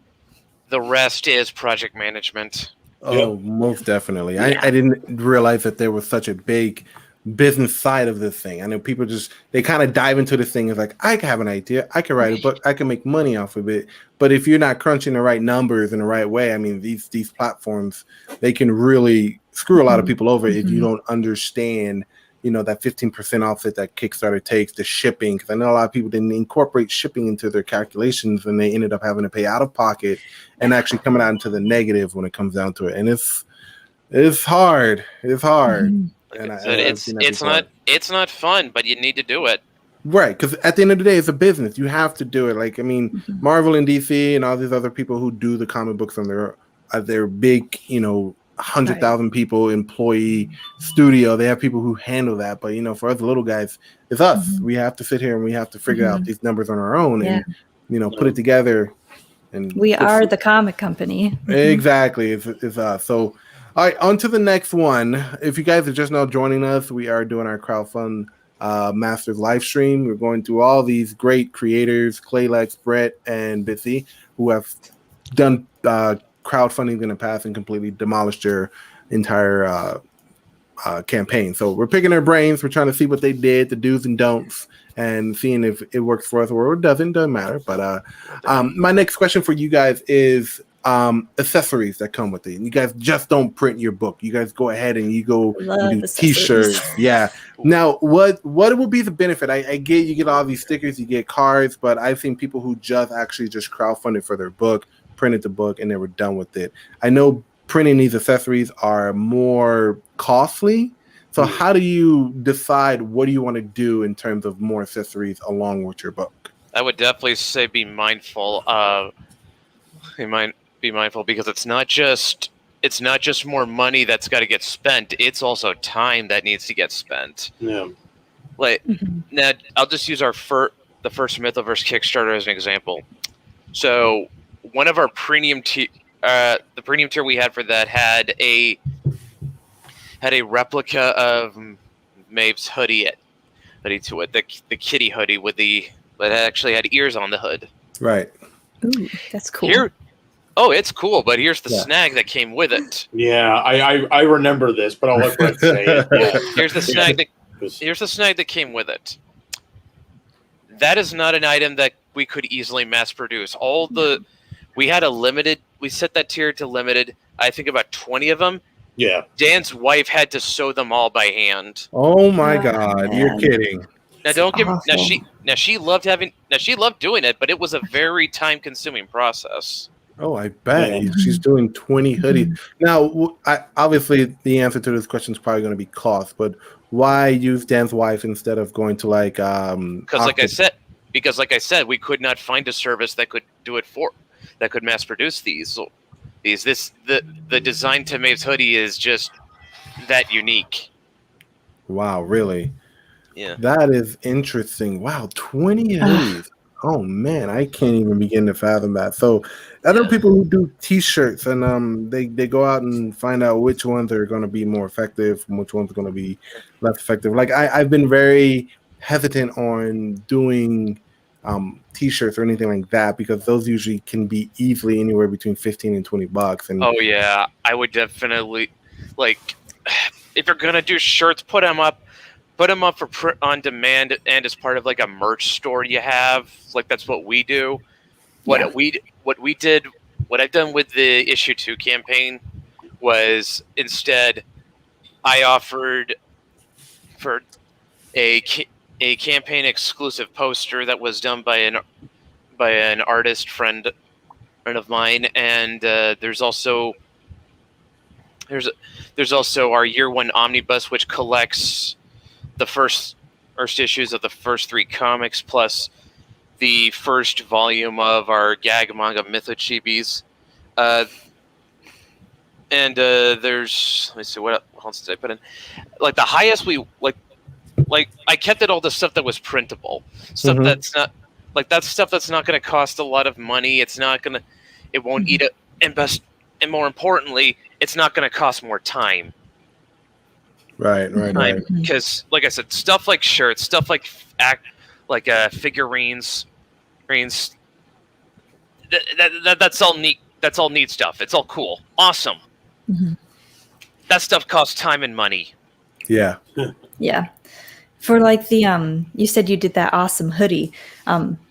The rest is project management. Oh, most definitely. I didn't realize that there was such a big business side of this thing. I know people they kind of dive into this thing as like, I have an idea, I can write a book, I can make money off of it. But if you're not crunching the right numbers in the right way, I mean, these platforms, they can really screw a lot of people over if you don't understand, that 15% offset that Kickstarter takes, the shipping. Because I know a lot of people didn't incorporate shipping into their calculations, and they ended up having to pay out of pocket and actually coming out into the negative when it comes down to it. And it's hard. It's hard. Like I said, it's not fun, but you need to do it. Right, because at the end of the day, it's a business. You have to do it. Like, I mean, Marvel and DC and all these other people who do the comic books on their big, 100,000 people employee studio. They have people who handle that. But for us little guys, it's us. We have to sit here and we have to figure out these numbers on our own and put it together. And we are the comic company. Exactly, it's us. So. All right, on to the next one. If you guys are just now joining us, we are doing our CrowdFund Masters live stream. We're going through all these great creators, Clay-Lex, Brett, and Bitsy, who have done crowdfunding in the past and completely demolished their entire campaign. So we're picking their brains. We're trying to see what they did, the do's and don'ts, and seeing if it works for us or it doesn't matter. But my next question for you guys is accessories that come with it. You guys just don't print your book. You guys go ahead and you go and do t-shirts. Yeah. Now, what would be the benefit? I get you get all these stickers, you get cards, but I've seen people who just crowdfunded for their book, printed the book, and they were done with it. I know printing these accessories are more costly. So how do you decide what do you want to do in terms of more accessories along with your book? I would definitely say be mindful because it's not just more money that's got to get spent. It's also time that needs to get spent. Yeah. Like now, I'll just use the first Mythoverse Kickstarter as an example. So one of our premium the premium tier we had for that had a replica of Maeve's hoodie to it, the kitty hoodie but it actually had ears on the hood. Right. Ooh, that's cool. It's cool, but here's the snag that came with it. Yeah, I remember this, but I'll let Brett say it. Yeah. Here's the snag that came with it. That is not an item that we could easily mass produce. We set that tier to limited. I think about 20 of them. Yeah. Dan's wife had to sew them all by hand. Oh my God, you're kidding. Now she loved doing it, but it was a very time-consuming process. Oh, I bet she's doing 20 hoodies. Now, obviously, the answer to this question is probably going to be cost, but why use Dan's wife instead of going to Because like I said, we could not find a service that could do it that could mass produce these. So the design to Maeve's hoodie is just that unique. Wow, really? Yeah. That is interesting. Wow, 20 hoodies. Oh man, I can't even begin to fathom that. So I know people who do t-shirts and they go out and find out which ones are going to be more effective and which ones are going to be less effective. Like I've been very hesitant on doing t-shirts or anything like that because those usually can be easily anywhere between $15 and $20. And oh yeah, I would definitely if you're gonna do shirts, put them up for print on demand and as part of a merch store you have. That's what we do. What I've done with the issue 2 campaign was instead I offered for a campaign exclusive poster that was done by an artist friend of mine, and there's also our year 1 omnibus, which collects the first issues of the first 3 comics plus the first volume of our gag manga Mythochibis. And there's, let me see, what else did I put in? The highest I kept it all the stuff that was printable. Stuff that's not, that's stuff that's not going to cost a lot of money. It won't eat it, and more importantly, it's not going to cost more time. Right. Because, like I said, stuff like shirts, stuff like figurines, that's all neat. That's all neat stuff. It's all cool, awesome. That stuff costs time and money. Yeah. Yeah. For like the you said you did that awesome hoodie.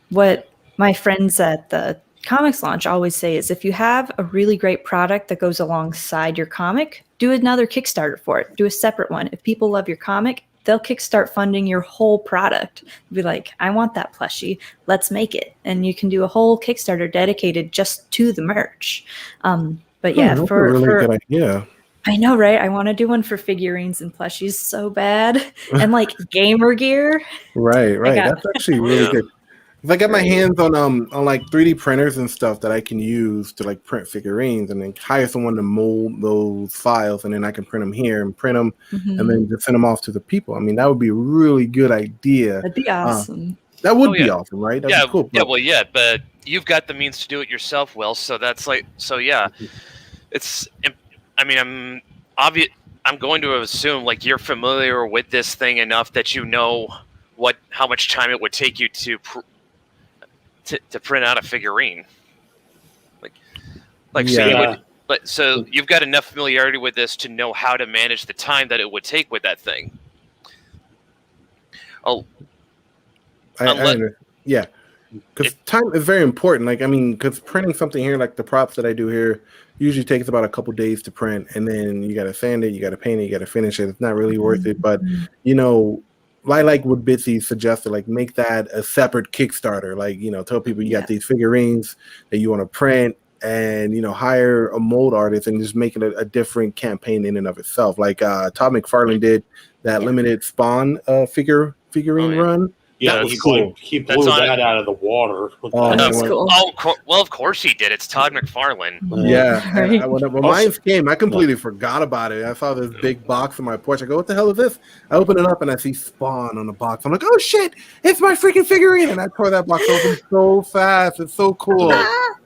What my friends at the comics launch always say is if you have a really great product that goes alongside your comic, do another Kickstarter for it. Do a separate one. If people love your comic, they'll kickstart funding your whole product. Be like, I want that plushie. Let's make it. And you can do a whole Kickstarter dedicated just to the merch. But yeah, that's a really good idea. I know, right? I want to do one for figurines and plushies so bad, and like gamer gear. Right. That's actually really good. If I get my hands on like 3D printers and stuff that I can use to like print figurines, and then hire someone to mold those files, and then I can print them here and print them, and then just send them off to the people. I mean, that would be a really good idea. That'd be awesome. That would be awesome, right? That'd be cool. But you've got the means to do it yourself, Will. So that's like, it's. I mean, I'm going to assume like you're familiar with this thing enough that you know how much time it would take you to print out a figurine. So you've got enough familiarity with this to know how to manage the time that it would take with that thing. Yeah, because time is very important. Like, I mean, because printing something here, like the props that I do here, usually takes about a couple days to print, and then you got to sand it, you got to paint it, you got to finish it. It's not really worth it. But I like what Bitsy suggested, like make that a separate Kickstarter. Like, tell people you got these figurines that you want to print, and hire a mold artist and just make it a different campaign in and of itself. Like Todd McFarlane did that limited Spawn figurine run. Yeah, that was cool. He blew that out of the water. That's cool. Well, of course he did. It's Todd McFarlane. Yeah. Right. When mine came, I completely forgot about it. I saw this big box on my porch. I go, what the hell is this? I open it up and I see Spawn on the box. I'm like, oh shit, it's my freaking figurine. And I tore that box open so fast. It's so cool.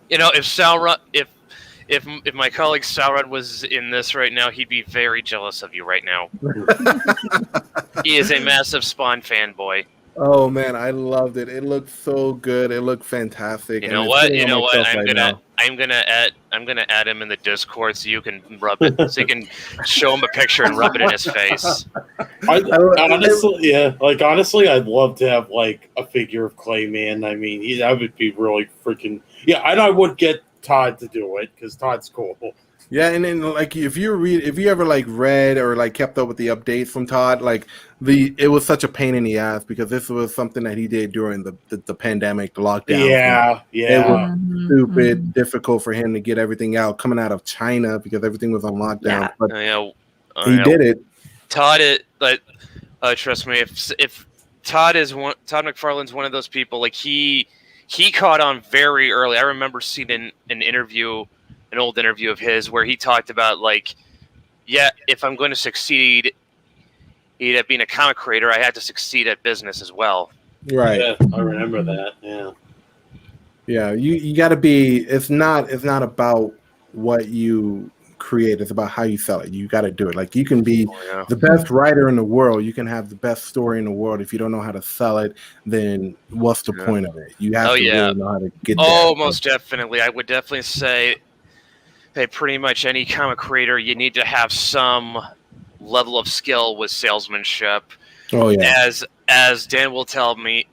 If Sauron, if my colleague Sauron was in this right now, he'd be very jealous of you right now. He is a massive Spawn fanboy. Oh man, I loved it. It looked so good. It looked fantastic. You know what? I'm gonna add him in the Discord so you can rub it. So you can show him a picture and rub it in his face. Honestly, I'd love to have like a figure of Clayman. I mean, that would be really freaking and I would get Todd to do it because Todd's cool. Yeah, and then like if you ever like read or like kept up with the updates from Todd, like it was such a pain in the ass because this was something that he did during the pandemic, the lockdown. Yeah. It was stupid difficult for him to get everything out coming out of China because everything was on lockdown. But he did it. Todd, trust me, if Todd McFarlane's one of those people, like he caught on very early. I remember seeing an old interview of his where he talked about if I'm going to succeed at being a comic creator, I had to succeed at business as well. Right. Yeah, I remember that. Yeah. Yeah, you got to be. It's not about what you create. It's about how you sell it. You got to do it. Like you can be the best writer in the world. You can have the best story in the world. If you don't know how to sell it, then what's the point of it? You have to really know how to get. Oh, most definitely. I would definitely say. Pretty much any comic creator, you need to have some level of skill with salesmanship. Oh yeah. As Dan will tell me,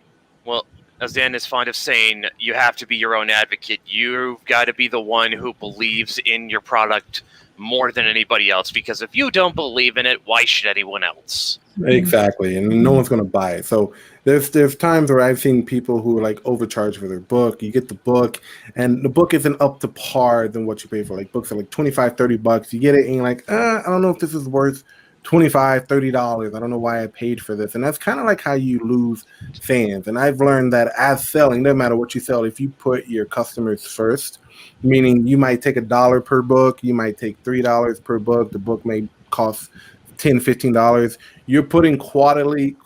as Dan is fond of saying, you have to be your own advocate. You've got to be the one who believes in your product more than anybody else. Because if you don't believe in it, why should anyone else? Exactly, and no one's going to buy it. So there's times where I've seen people who like overcharge for their book. You get the book, and the book isn't up to par than what you pay for. Like books are like $25-$30. You get it, and you're like, I don't know if this is worth $25-$30. I don't know why I paid for this. And that's kind of like how you lose fans. And I've learned that as selling, no matter what you sell, if you put your customers first, meaning you might take $1 per book, you might take $3 per book. The book may cost $10-$15. You're putting quality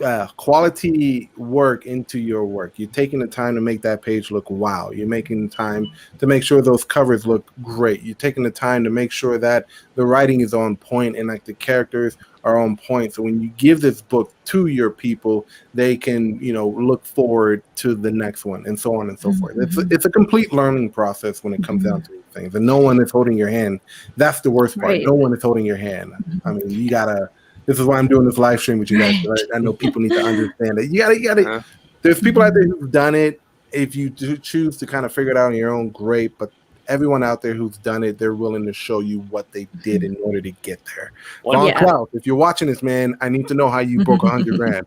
work into your work. You're taking the time to make that page look wow. You're making the time to make sure those covers look great. You're taking the time to make sure that the writing is on point and like the characters are on point. So when you give this book to your people, they can, look forward to the next one and so on and so forth. It's a complete learning process when it comes down to these things. And no one is holding your hand. That's the worst part. Right. No one is holding your hand. I mean, you gotta This is why I'm doing this live stream with you guys. Right? I know people need to understand that. You gotta. There's people out there who've done it. If you do choose to kind of figure it out on your own, great. But everyone out there who's done it, they're willing to show you what they did in order to get there. Von Klaus, if you're watching this, man, I need to know how you broke $100,000.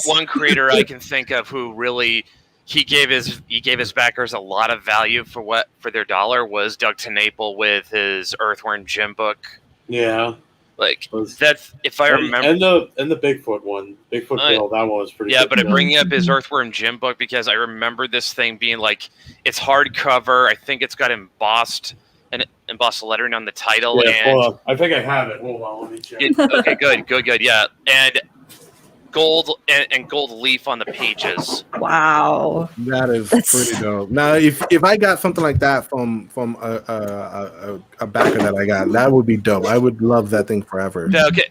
One creator I can think of who really he gave his backers a lot of value for their dollar was Doug TeNapel with his Earthworm Jim book. Yeah. Like that's if I remember, and the Bigfoot one, Bigfoot Bill, that one was pretty. Yeah, good. But I'm bringing up his Earthworm Jim book because I remember this thing being like it's hardcover. I think it's got embossed lettering on the title. Yeah, and hold on. I think I have it. Hold on, let me check. Okay, good. Yeah, and gold and gold leaf on the pages. Wow, that is pretty dope. Now, if I got something like that from a backer that I got, that would be dope. I would love that thing forever. Yeah, okay,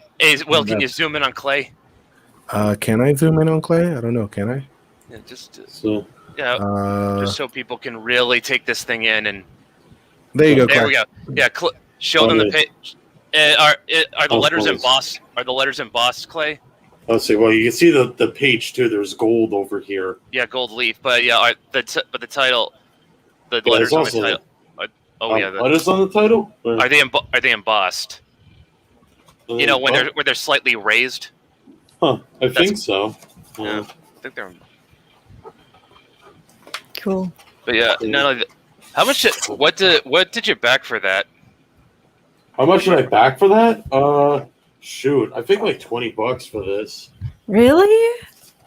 can you zoom in on Clay? Can I zoom in on Clay? I don't know. Can I? Yeah, just so people can really take this thing in and. There you go. There we go. Yeah, show them the page. Are the letters embossed? Are the letters embossed, Clay? Let's see. Well, you can see the page too. There's gold over here. Yeah, gold leaf. But yeah, but the title, the letters on the title. Letters on the title. Are they embossed? You know when they're slightly raised. Huh? I think so. Yeah, I think they're cool. But yeah, no. How much? What did you back for that? How much did I back for that? Shoot, I think like $20 for this. Really?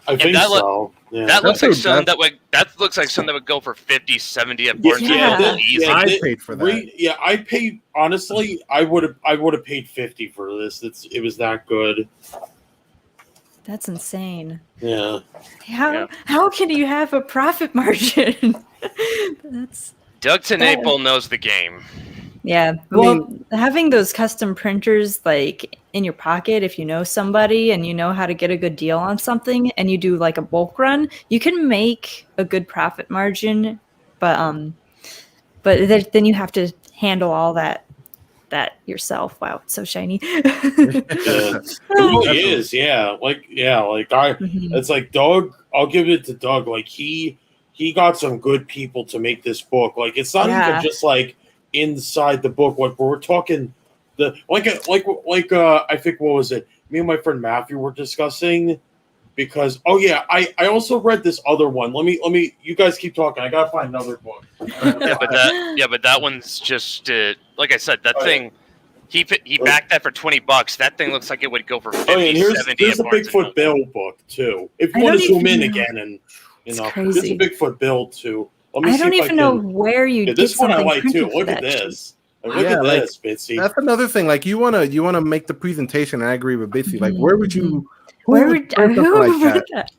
I think so. Yeah. That looks like something that looks like something that would go for 50, 70 at Barnes easy. I paid for that. Yeah, I paid. Honestly, I would have paid 50 for this. It was that good. That's insane. Yeah. How can you have a profit margin? Doug TeNapel knows the game. Yeah. Well, having those custom printers like in your pocket, if you know somebody and you know how to get a good deal on something and you do like a bulk run, you can make a good profit margin. But then you have to handle all that yourself. Wow, it's so shiny. It really is. Yeah. It's like Doug, I'll give it to Doug. Like he got some good people to make this book. Like it's not even just like inside the book. Like we're talking I think what was it? Me and my friend Matthew were discussing because I also read this other one. Let me you guys keep talking. I gotta find another book. But that one's just like I said, that thing he backed that for $20. That thing looks like it would go for 50, and here's 70. Here's a Bigfoot Bill book too. If you want to zoom in again and there's a Bigfoot Bill too. I don't even know where you get this one I like too. Look at this. Look at this, Bitsy. That's another thing. Like you wanna make the presentation. And I agree with Bitsy. Like where would you? Who would that?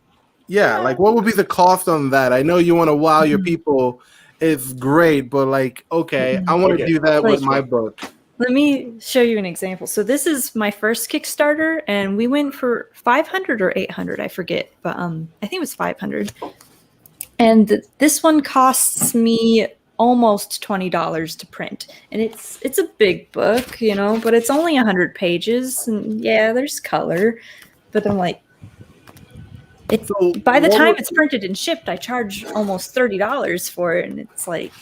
Yeah, like what would be the cost on that? I know you want to wow your people. It's great, but like, okay, I want to do that with my book. Let me show you an example. So this is my first Kickstarter, and we went for 500 or 800, I forget, but I think it was 500. And this one costs me almost $20 to print, and it's a big book, but it's only 100 pages, and yeah, there's color, but I'm like, by the time it's printed and shipped, I charge almost $30 for it, and it's like,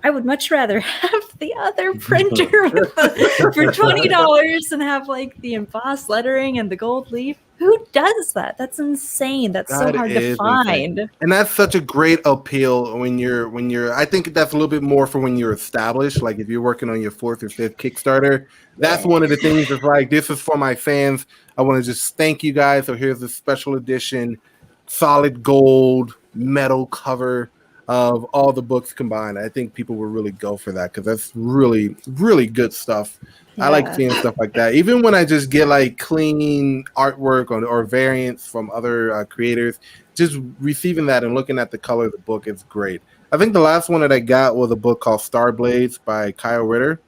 I would much rather have the other printer for $20 and have like the embossed lettering and the gold leaf. Who does that? That's insane. That's so hard to find. Insane. And that's such a great appeal when you're I think that's a little bit more for when you're established. Like if you're working on your 4th or 5th Kickstarter, that's one of the things that's like, this is for my fans. I want to just thank you guys. So here's a special edition, solid gold metal cover of all the books combined. I think people will really go for that because that's really, really good stuff. Yeah. I like seeing stuff like that. Even when I just get like clean artwork or variants from other creators, just receiving that and looking at the color of the book is great. I think the last one that I got was a book called Star Blades by Kyle Ritter.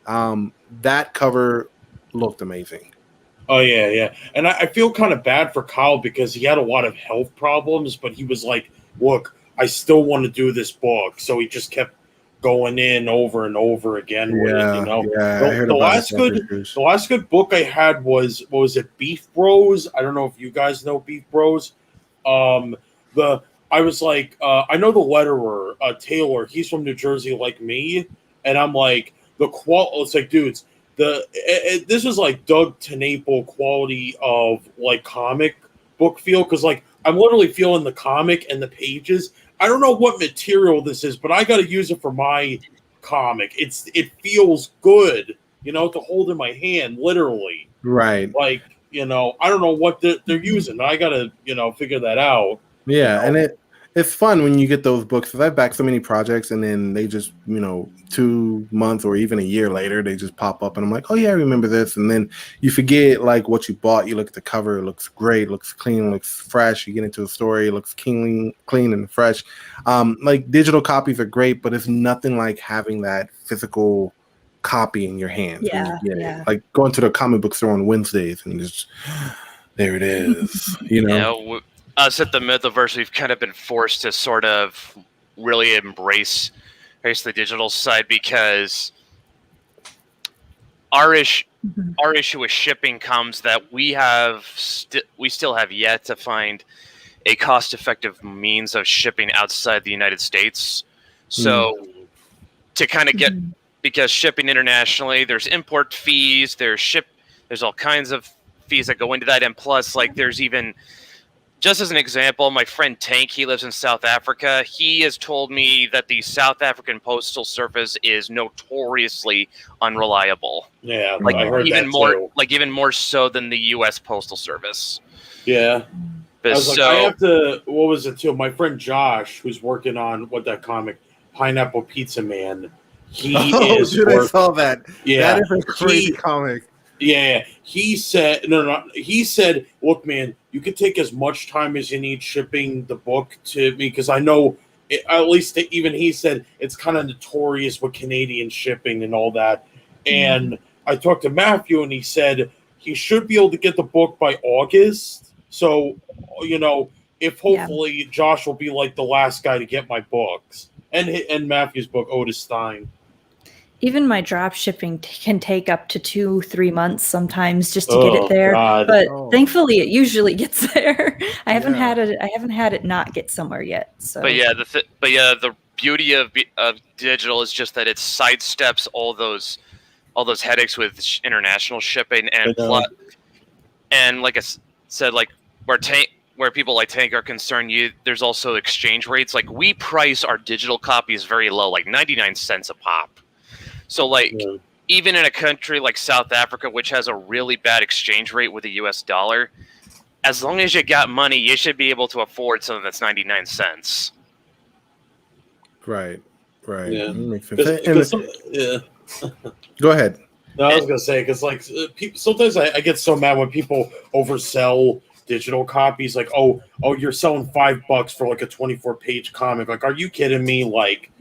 That cover looked amazing. Oh, yeah. And I feel kind of bad for Kyle because he had a lot of health problems, but he was like, look, I still want to do this book. So he just kept going in over and over again with it. You know, I heard the about the last good book I had was, what was it, Beef Bros? I don't know if you guys know Beef Bros. I was like, I know the letterer, Taylor. He's from New Jersey, like me, and I'm like, it's like, dudes, this is like Doug TenNapel quality of like comic book feel, because like I'm literally feeling the comic and the pages. I don't know what material this is, but I got to use it for my comic. It feels good, you know, to hold in my hand, literally. Right. Like, you know, I don't know what they're using. I got to, you know, figure that out. Yeah, you know? And it's fun when you get those books, because I've backed so many projects and then they just, you know, 2 months or even a year later, they just pop up and I'm like, oh yeah, I remember this. And then you forget like what you bought. You look at the cover, it looks great, looks clean, looks fresh. You get into the story, it looks clean and fresh. Like digital copies are great, but it's nothing like having that physical copy in your hands. Yeah. Like going to the comic book store on Wednesdays and just, there it is, you know? Us at the Mythoverse, we've kind of been forced to sort of really embrace the digital side, because our issue with shipping comes that we still have yet to find a cost-effective means of shipping outside the United States. So to kind of get, because shipping internationally, there's import fees, there's all kinds of fees that go into that, and plus like there's even, just as an example, my friend Tank, he lives in South Africa. He has told me that the South African postal service is notoriously unreliable. Yeah, like I heard even that more, too. like even more so than the U.S. Postal Service. Yeah, But I was like, I have to. What was it too? My friend Josh, who's working on that comic, Pineapple Pizza Man. I saw that. Yeah, that is a crazy comic. Yeah, he said no. He said, "Look, man, you can take as much time as you need shipping the book to me, because I know at least even he said it's kind of notorious with Canadian shipping and all that." And I talked to Matthew, and he said he should be able to get the book by August. So, you know, if hopefully Josh will be like the last guy to get my books and Matthew's book, Otis Stein. Even my drop shipping can take up to 2-3 months sometimes just to get it there. God. But thankfully, it usually gets there. I haven't had it not get somewhere yet. So. But the beauty of digital is just that it sidesteps all those headaches with international shipping, and like I said, like where people like Tank are concerned, there's also exchange rates. Like we price our digital copies very low, like 99 cents a pop. So, like, even in a country like South Africa, which has a really bad exchange rate with the U.S. dollar, as long as you got money, you should be able to afford something that's 99 cents. Right. Yeah. Makes sense. Go ahead. No, I was going to say, because, like, sometimes I get so mad when people oversell digital copies. Like, oh, you're selling $5 for, like, a 24-page comic. Like, are you kidding me? Like,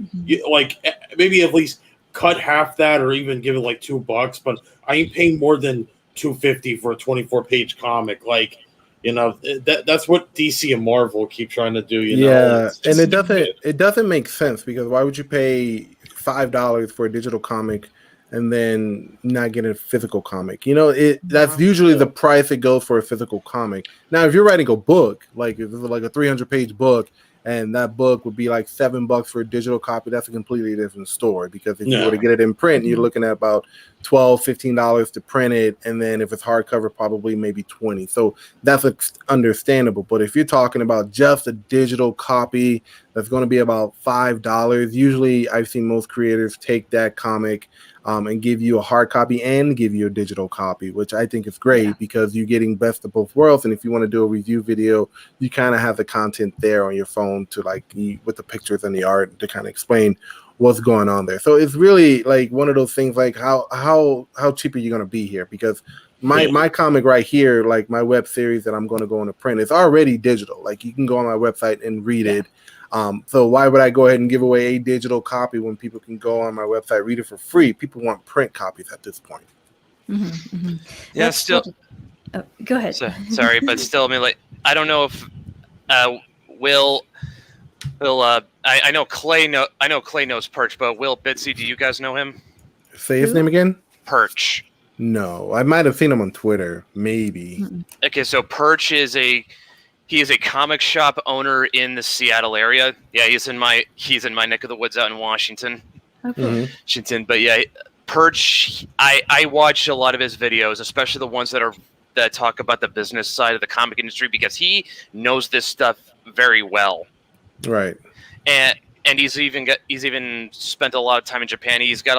maybe at least cut half that, or even give it like $2, but I ain't paying more than $2.50 for a 24-page comic. Like, you know, that's what DC and Marvel keep trying to do. You know, and it doesn't make sense, because why would you pay $5 for a digital comic and then not get a physical comic? You know, that's usually the price it goes for a physical comic. Now, if you're writing a book, like if it's like a 300-page book, and that book would be like $7 for a digital copy, that's a completely different story, because if you were to get it in print, you're looking at about $12-15 to print it, and then if it's hardcover, probably maybe $20. So that's understandable. But if you're talking about just a digital copy, that's going to be about $5. Usually I've seen most creators take that comic and give you a hard copy and give you a digital copy, which I think is great, because you're getting best of both worlds. And if you want to do a review video, you kind of have the content there on your phone to with the pictures and the art to kind of explain what's going on there. So it's really like one of those things, like how cheap are you going to be here? Because my comic right here, like my web series that I'm going to go into print, it's already digital. Like you can go on my website and read it. So why would I go ahead and give away a digital copy when people can go on my website, read it for free? People want print copies at this point. Yeah, still. Go ahead. Sorry, but still, I mean, like, I don't know if we'll I know Clay. I know Clay knows Perch, but Will Bitsy, do you guys know him? Say his name again. Perch. No, I might have seen him on Twitter, maybe. Okay, so Perch is a comic shop owner in the Seattle area. Yeah, he's in my neck of the woods out in Washington. Okay. Washington, but yeah, Perch. I watch a lot of his videos, especially the ones that talk about the business side of the comic industry, because he knows this stuff very well. Right. And he's even spent a lot of time in Japan. He's got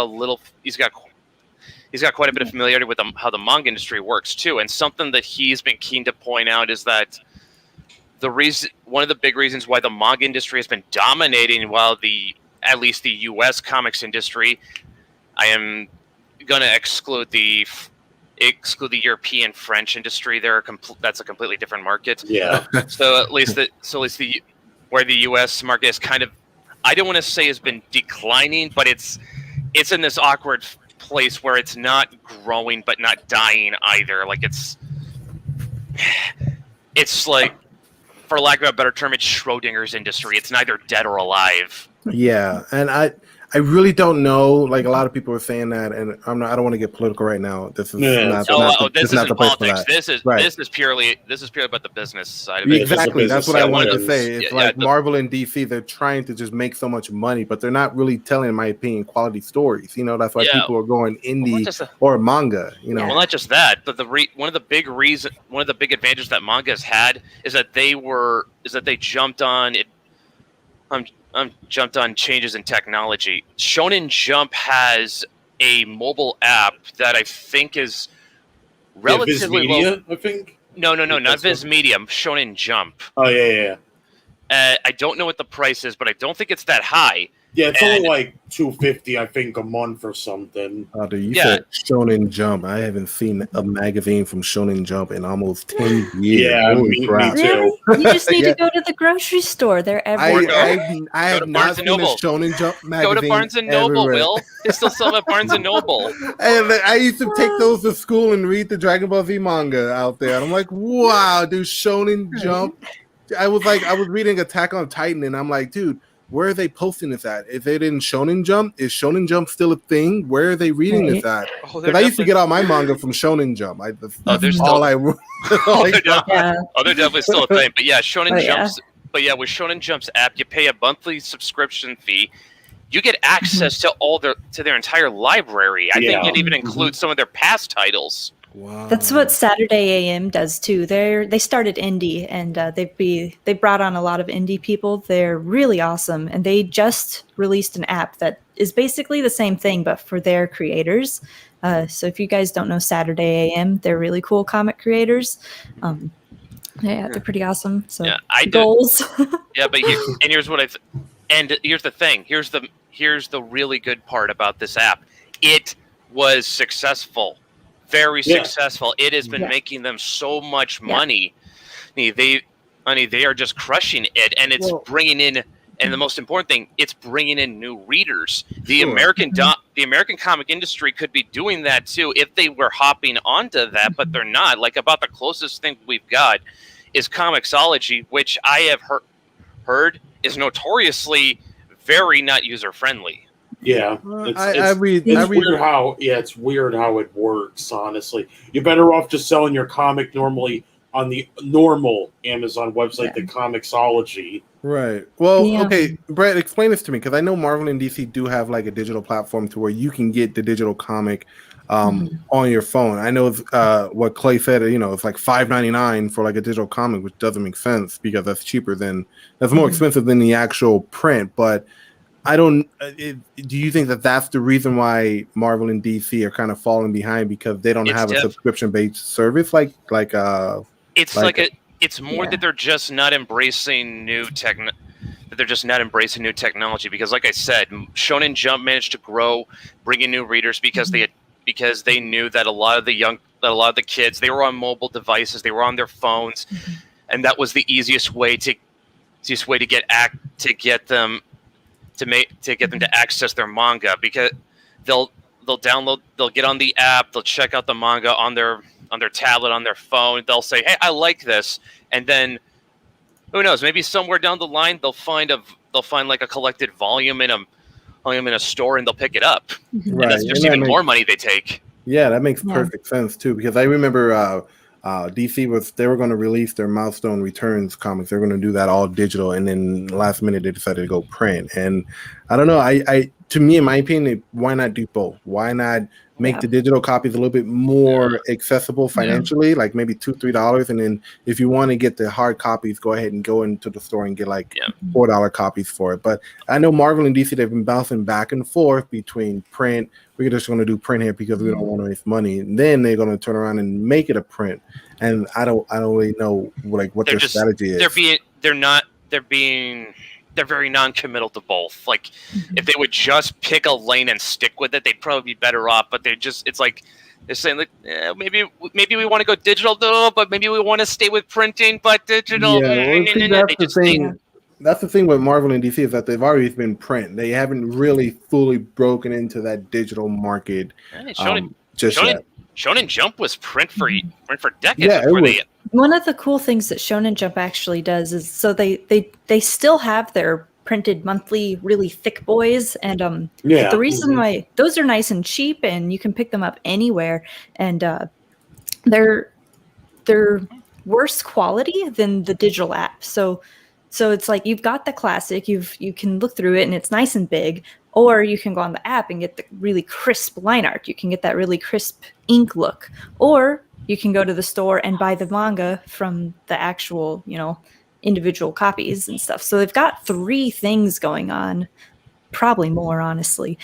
quite a bit of familiarity with how the manga industry works too. And something that he's been keen to point out is that one of the big reasons why the manga industry has been dominating, while at least the U.S. comics industry, I am gonna exclude the European French industry. That's a completely different market. Yeah. So at least where the U.S. market is kind of, I don't want to say has been declining, but it's in this awkward place where it's not growing but not dying either. Like it's like, for lack of a better term, it's Schrodinger's industry. It's neither dead or alive. Yeah, and I really don't know. Like a lot of people are saying that, and I don't want to get political right now. This is not the place for that. This is purely about the business side of it. Exactly, that's what I wanted to say. It's Marvel and DC, they're trying to just make so much money, but they're not really telling, in my opinion, quality stories. You know, that's why people are going indie or manga. You know, well, not just that, but one of the big advantages that manga has had is that they jumped on it. Jumped on changes in technology. Shonen Jump has a mobile app that I think is relatively Viz Media, I think. No, not Viz Media. Shonen Jump. Oh yeah. I don't know what the price is, but I don't think it's that high. Yeah, it's only like $250, I think, a month or something. You said Shonen Jump. I haven't seen a magazine from Shonen Jump in almost 10 years. Yeah, me too. You just need to go to the grocery store. They're everywhere. I have not seen a Shonen Jump magazine. Go to Barnes and Noble, Will. They still sell at Barnes and Noble. And I used to take those to school and read the Dragon Ball Z manga out there. And I'm like, wow, dude, Shonen Jump. I was reading Attack on Titan, and I'm like, dude, where are they posting this at? Is it in Shonen Jump? Is Shonen Jump still a thing? Where are they reading this at? Because I used to get all my manga from Shonen Jump. They're definitely still a thing. But yeah, Shonen Jump's. But yeah, with Shonen Jump's app, you pay a monthly subscription fee. You get access to their entire library. I think it even includes some of their past titles. Wow. That's what Saturday AM does too. They started indie, and they brought on a lot of indie people. They're really awesome, and they just released an app that is basically the same thing but for their creators. So if you guys don't know Saturday AM, they're really cool comic creators. They're pretty awesome. So goals. Yeah, but here's the thing. Here's the really good part about this app. It was successful. Very successful. It has been making them so much money. They are just crushing it, and it's bringing in. And the most important thing, it's bringing in new readers. The American comic industry could be doing that too if they were hopping onto that, but they're not. Like, about the closest thing we've got is Comixology, which I have heard is notoriously very not user friendly. Yeah, it's weird how it works. Honestly, you're better off just selling your comic normally on the normal Amazon website, the Comixology. Right. Well, okay, Brett, explain this to me, because I know Marvel and DC do have like a digital platform to where you can get the digital comic on your phone. I know what Clay said. It's like $5.99 for like a digital comic, which doesn't make sense because that's more expensive than the actual print, but. I don't. Do you think that that's the reason why Marvel and DC are kind of falling behind, because they don't have a subscription-based service It's more that they're just not embracing new technology. Because, like I said, Shonen Jump managed to grow, bring in new readers because they knew that a lot of the kids, they were on mobile devices, they were on their phones, and that was the easiest way to get them to access their manga, because they'll get on the app, they'll check out the manga on their tablet, on their phone, they'll say, hey, I like this, and then who knows, maybe somewhere down the line they'll find find like a collected volume in a store and they'll pick it up. Right. And that's just even more money they take. Yeah, that makes perfect sense too, because I remember DC they were going to release their Milestone Returns comics. They're going to do that all digital, and then last minute they decided to go print. And I don't know. I to me, in my opinion, why not do both? Why not make the digital copies a little bit more accessible financially, like maybe $2-3, and then if you want to get the hard copies, go ahead and go into the store and get like $4 copies for it. But I know Marvel and DC, they've been bouncing back and forth between print. We're just going to do print here because we don't want to waste money, and then they're going to turn around and make it a print. And I don't really know like what their strategy is. They're very non-committal to both. Like, if they would just pick a lane and stick with it, they'd probably be better off. But it's like they're saying, like, maybe we want to go digital, but maybe we want to stay with printing, but digital. That's the thing with Marvel and DC is that they've always been print. They haven't really fully broken into that digital market just yet. Shonen Jump was print for decades. One of the cool things that Shonen Jump actually does is so they still have their printed monthly really thick boys, and the reason why those are nice and cheap and you can pick them up anywhere, and they're worse quality than the digital app. So it's like you've got the classic, you can look through it and it's nice and big, or you can go on the app and get the really crisp line art. You can get that really crisp ink look, or you can go to the store and buy the manga from the actual, individual copies and stuff. So they've got 3 things going on, probably more, honestly.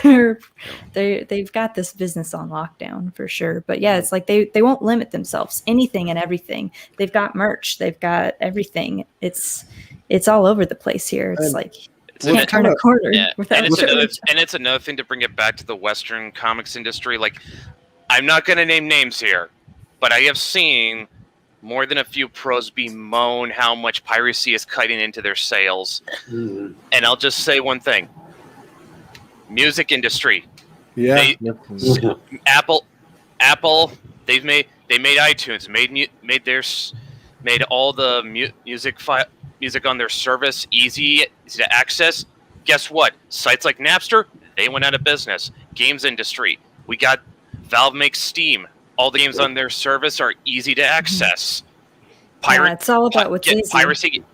They've got this business on lockdown for sure. But yeah, it's like they won't limit themselves. Anything and everything. They've got merch. They've got everything. It's all over the place here. It's like can't turn a corner without and it's another thing to bring it back to the Western comics industry. Like, I'm not going to name names here, but I have seen more than a few pros bemoan how much piracy is cutting into their sales. And I'll just say one thing: music industry. Yeah. Apple. They made iTunes. Made all the music on their service easy to access. Guess what? Sites like Napster, they went out of business. Games industry. We got Valve makes Steam. All the games on their service are easy to access. It's all about what's easy.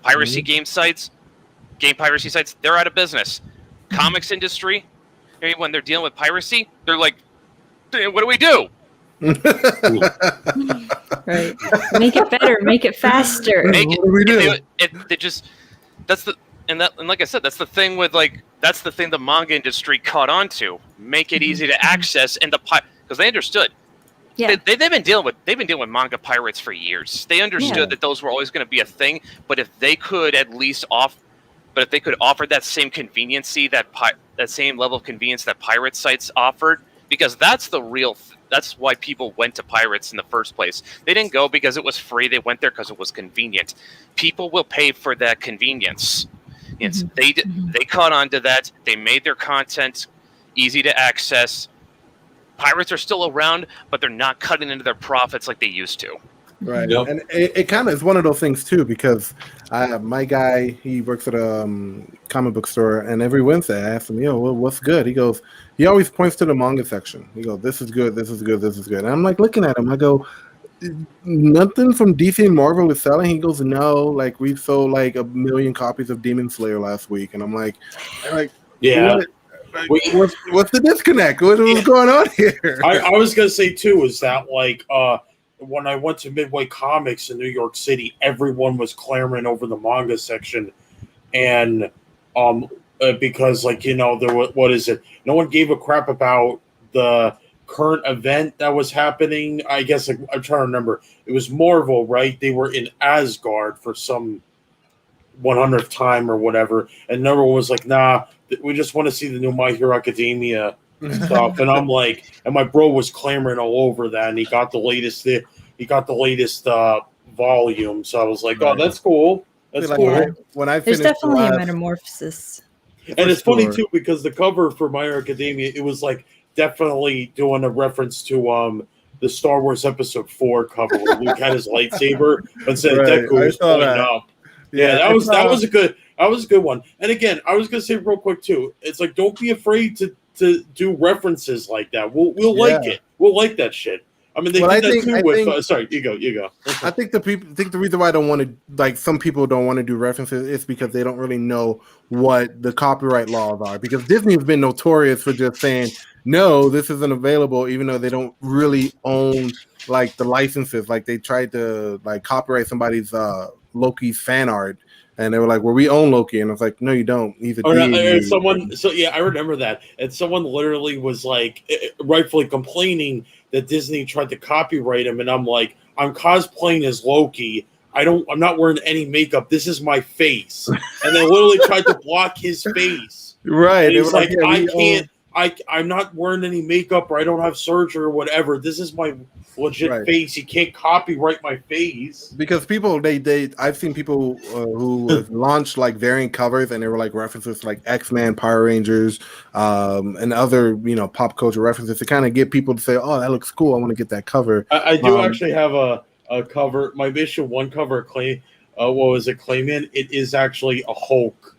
Piracy game piracy sites, they're out of business. Comics industry, when they're dealing with piracy, they're like, what do we do? Right. Make it better. Make it faster. What do we do? And like I said, that's the thing the manga industry caught on to. Make it easy to access, and because they understood. Yeah. They've been dealing with manga pirates for years. They understood that those were always going to be a thing. But if they could offer that same conveniency, that same level of convenience that pirate sites offered, because that's why people went to pirates in the first place. They didn't go because it was free. They went there because it was convenient. People will pay for that convenience. Yes, they caught on to that. They made their content easy to access. Pirates are still around, but they're not cutting into their profits like they used to. Right. Yep. And it kind of is one of those things too, because my guy, he works at a comic book store, and every Wednesday I ask him, what's good? He always points to the manga section. He goes, this is good, this is good, this is good. And I'm like looking at him, I go, nothing from DC and Marvel is selling? He goes, no, like we sold like 1 million copies of Demon Slayer last week. And I'm like, yeah. What's the disconnect? What's going on here? I was gonna say too is that like when I went to Midway Comics in New York City, everyone was clamoring over the manga section, and because there was, what is it? No one gave a crap about the current event that was happening. I guess I'm trying to remember. It was Marvel, right? They were in Asgard for some 100th time or whatever, and everyone was like, "Nah, we just want to see the new My Hero Academia stuff." And I'm like, and my bro was clamoring all over that, and he got the latest. Volume. So I was like, "Oh, that's cool. That's cool." When I there's definitely a metamorphosis. And it's funny too because the cover for My Hero Academia, it was like definitely doing a reference to the Star Wars Episode 4 cover where Luke had his lightsaber, but instead of Deku was pointing up. Yeah, that was a good. That was a good one. And again, I was gonna say real quick too. It's like don't be afraid to do references like that. We'll like it. We'll like that shit. I mean, they did that too with. Sorry, you go. I think the reason why I don't want to, like, some people don't want to do references is because they don't really know what the copyright laws are. Because Disney has been notorious for just saying no, this isn't available, even though they don't really own like the licenses. Like they tried to like copyright somebody's Loki's fan art. And they were like, "Well, we own Loki," and I was like, "No, you don't." He's a deity. So yeah, I remember that. And someone literally was like, rightfully complaining that Disney tried to copyright him, and I'm like, "I'm cosplaying as Loki. I'm not wearing any makeup. This is my face." And they literally tried to block his face. Right? And he's like, "I can't. I'm not wearing any makeup, or I don't have surgery, or whatever. This is my legit face. You can't copyright my face." Because people, I've seen people who launched like variant covers, and they were like references to, like X-Men, Power Rangers, and other pop culture references to kind of get people to say, "Oh, that looks cool. I want to get that cover." I do actually have a cover. My issue 1 cover, Clay. What was it, Clayman? It is actually a Hulk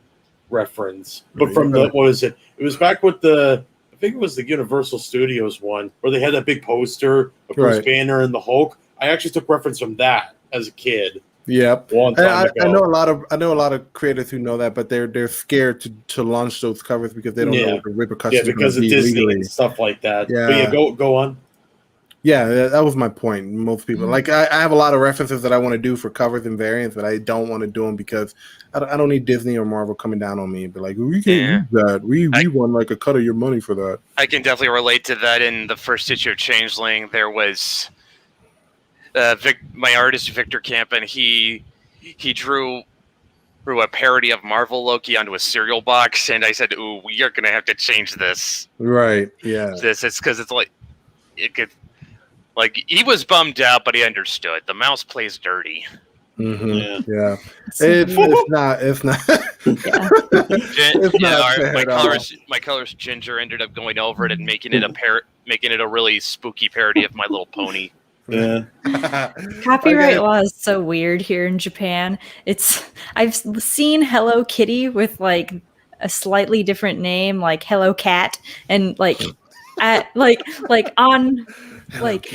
reference, but from the what is it? It was back with I think it was the Universal Studios one where they had that big poster of Bruce Banner and the Hulk. I actually took reference from that as a kid. Yep, long time ago. I know a lot of creators who know that, but they're scared to launch those covers because they don't know what the repercussions. Yeah, because of Disney legally. And stuff like that. Yeah, but yeah, go on. Yeah, that was my point. Most people like I have a lot of references that I want to do for covers and variants, but I don't want to do them because I don't need Disney or Marvel coming down on me. But like, we can't use that. We want like a cut of your money for that. I can definitely relate to that. In the first issue of Changeling, there was my artist Victor Camp, and he drew a parody of Marvel Loki onto a cereal box, and I said, "Ooh, we are gonna have to change this." Right? Yeah. It's because it's like it could. Like, he was bummed out, but he understood. The mouse plays dirty. Mm-hmm. Yeah. It's not. It's not. My colorist Ginger ended up going over it and making it a really spooky parody of My Little Pony. Yeah. Copyright law is so weird here in Japan. I've seen Hello Kitty with like a slightly different name, like Hello Cat, and like on. Like,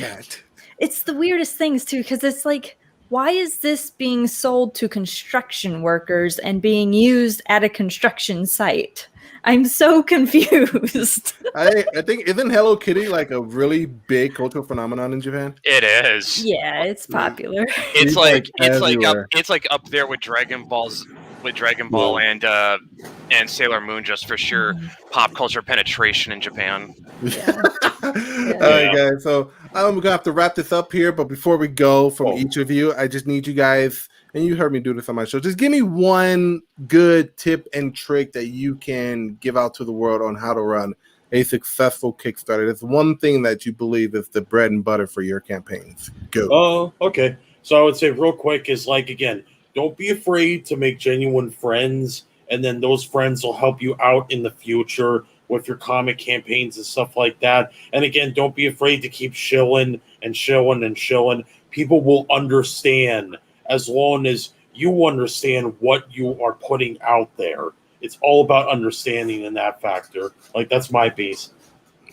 it's the weirdest things too, because it's like, why is this being sold to construction workers and being used at a construction site? I'm so confused. I think, isn't Hello Kitty like a really big cultural phenomenon in Japan? It is. Yeah, it's popular. It's like up there with Dragon Balls. With Dragon Ball and Sailor Moon, just for sure, pop culture penetration in Japan. Yeah. All right, guys. So I'm gonna have to wrap this up here, but before we go, from each of you, I just need you guys, and you heard me do this on my show. Just give me one good tip and trick that you can give out to the world on how to run a successful Kickstarter. That's one thing that you believe is the bread and butter for your campaigns. Go. Oh, okay. So I would say real quick is like, again, don't be afraid to make genuine friends, and then those friends will help you out in the future with your comic campaigns and stuff like that. And again, don't be afraid to keep shilling and shilling and shilling. People will understand as long as you understand what you are putting out there. It's all about understanding in that factor. Like, that's my piece.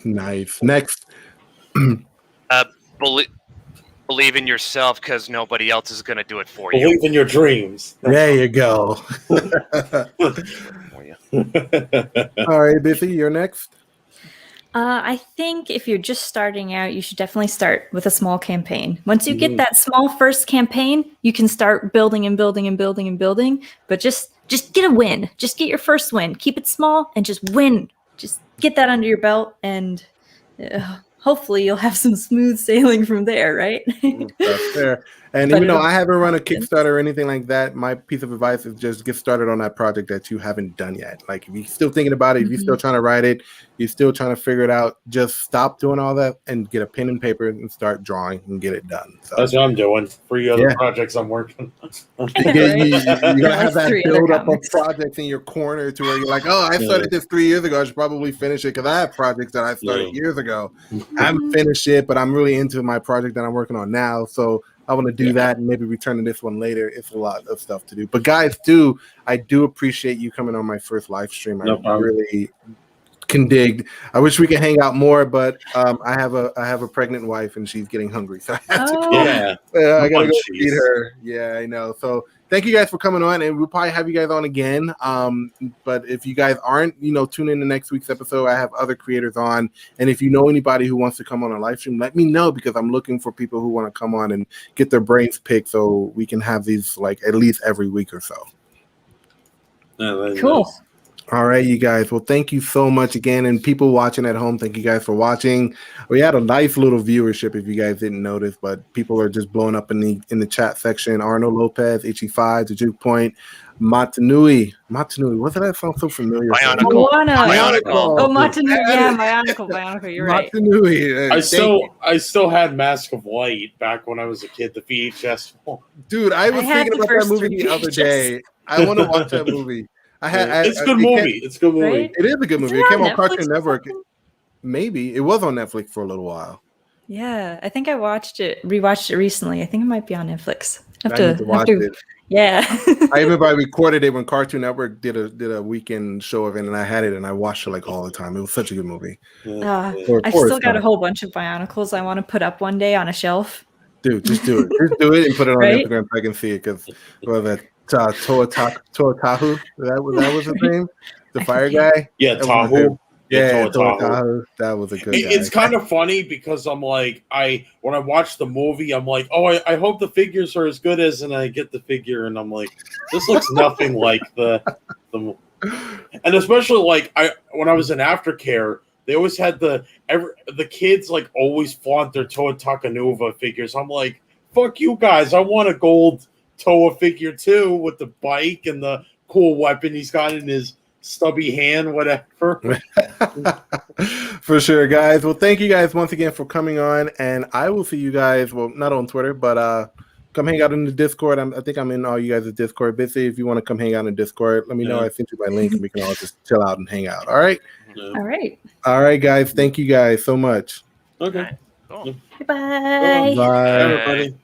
Nice. Next. Believe in yourself, because nobody else is going to do it for you. Believe in your dreams. There you go. All right, Bitsy, you're next. I think if you're just starting out, you should definitely start with a small campaign. Once you get that small first campaign, you can start building and building and building and building. But just get a win. Just get your first win. Keep it small and just win. Just get that under your belt, and hopefully you'll have some smooth sailing from there, right? That's fair. And even though I haven't run a Kickstarter or anything like that, my piece of advice is just get started on that project that you haven't done yet. Like, if you're still thinking about it, if you're still trying to write it, you're still trying to figure it out, just stop doing all that and get a pen and paper and start drawing and get it done. So that's what I'm doing. 3 other projects I'm working on. You're going to have that build up of projects in your corner to where you're like, oh, I started this 3 years ago. I should probably finish it, because I have projects that I started years ago. I haven't finished it, but I'm really into my project that I'm working on now. So I want to do that and maybe return to this one later. It's a lot of stuff to do. But guys, I do appreciate you coming on my first live stream. No problem. Really can dig. I wish we could hang out more, but I have a pregnant wife and she's getting hungry, so I have to go. I gotta go feed her. Yeah, I know. So thank you guys for coming on, and we'll probably have you guys on again. But if you guys aren't, tune in to next week's episode. I have other creators on, and if you know anybody who wants to come on a live stream, let me know, because I'm looking for people who want to come on and get their brains picked, so we can have these like at least every week or so. Cool. Nice. All right, you guys. Well, thank you so much again. And people watching at home, thank you guys for watching. We had a nice little viewership, if you guys didn't notice, but people are just blowing up in the chat section. Arnold Lopez, Itchy5, the Juke Point, Matanui. What did that sound so familiar? Bionicle. Oh, Matanui. Yeah, Bionicle. You're right. Matanui. I still had Mask of Light back when I was a kid, the VHS one. Dude, I was thinking about that movie the other day. I want to watch that movie. It's a good movie. It's a good movie. Right? It is a good movie. It came on Cartoon Network. Maybe it was on Netflix for a little while. Yeah, I think I rewatched it recently. I think it might be on Netflix. I need to watch it. Yeah. I remember I recorded it when Cartoon Network did a weekend show of it, and I had it and I watched it like all the time. It was such a good movie. I've still got a whole bunch of Bionicles I want to put up one day on a shelf. Dude, just do it. Just do it and put it on Instagram so I can see it, because that Toatahu, that was his name, the fire guy. Yeah, Tahu. Yeah, Toatahu. That was a good guy. It's kind of funny because I'm like, when I watch the movie, I'm like, oh, I hope the figures are as good as, and I get the figure, and I'm like, this looks nothing like the, and especially like when I was in aftercare, they always had the kids like always flaunt their Toa Takanuva figures. I'm like, fuck you guys, I want a gold Toa figure too, with the bike and the cool weapon he's got in his stubby hand, whatever. For sure, guys. Well, thank you guys once again for coming on, and I will see you guys, well, not on Twitter, but come hang out in the Discord. I think I'm in all you guys' Discord. Bitsy, if you want to come hang out in Discord, let me know. I sent you my link and we can all just chill out and hang out. All right? All right, guys. Thank you guys so much. Okay. Cool. Bye. Bye. Everybody.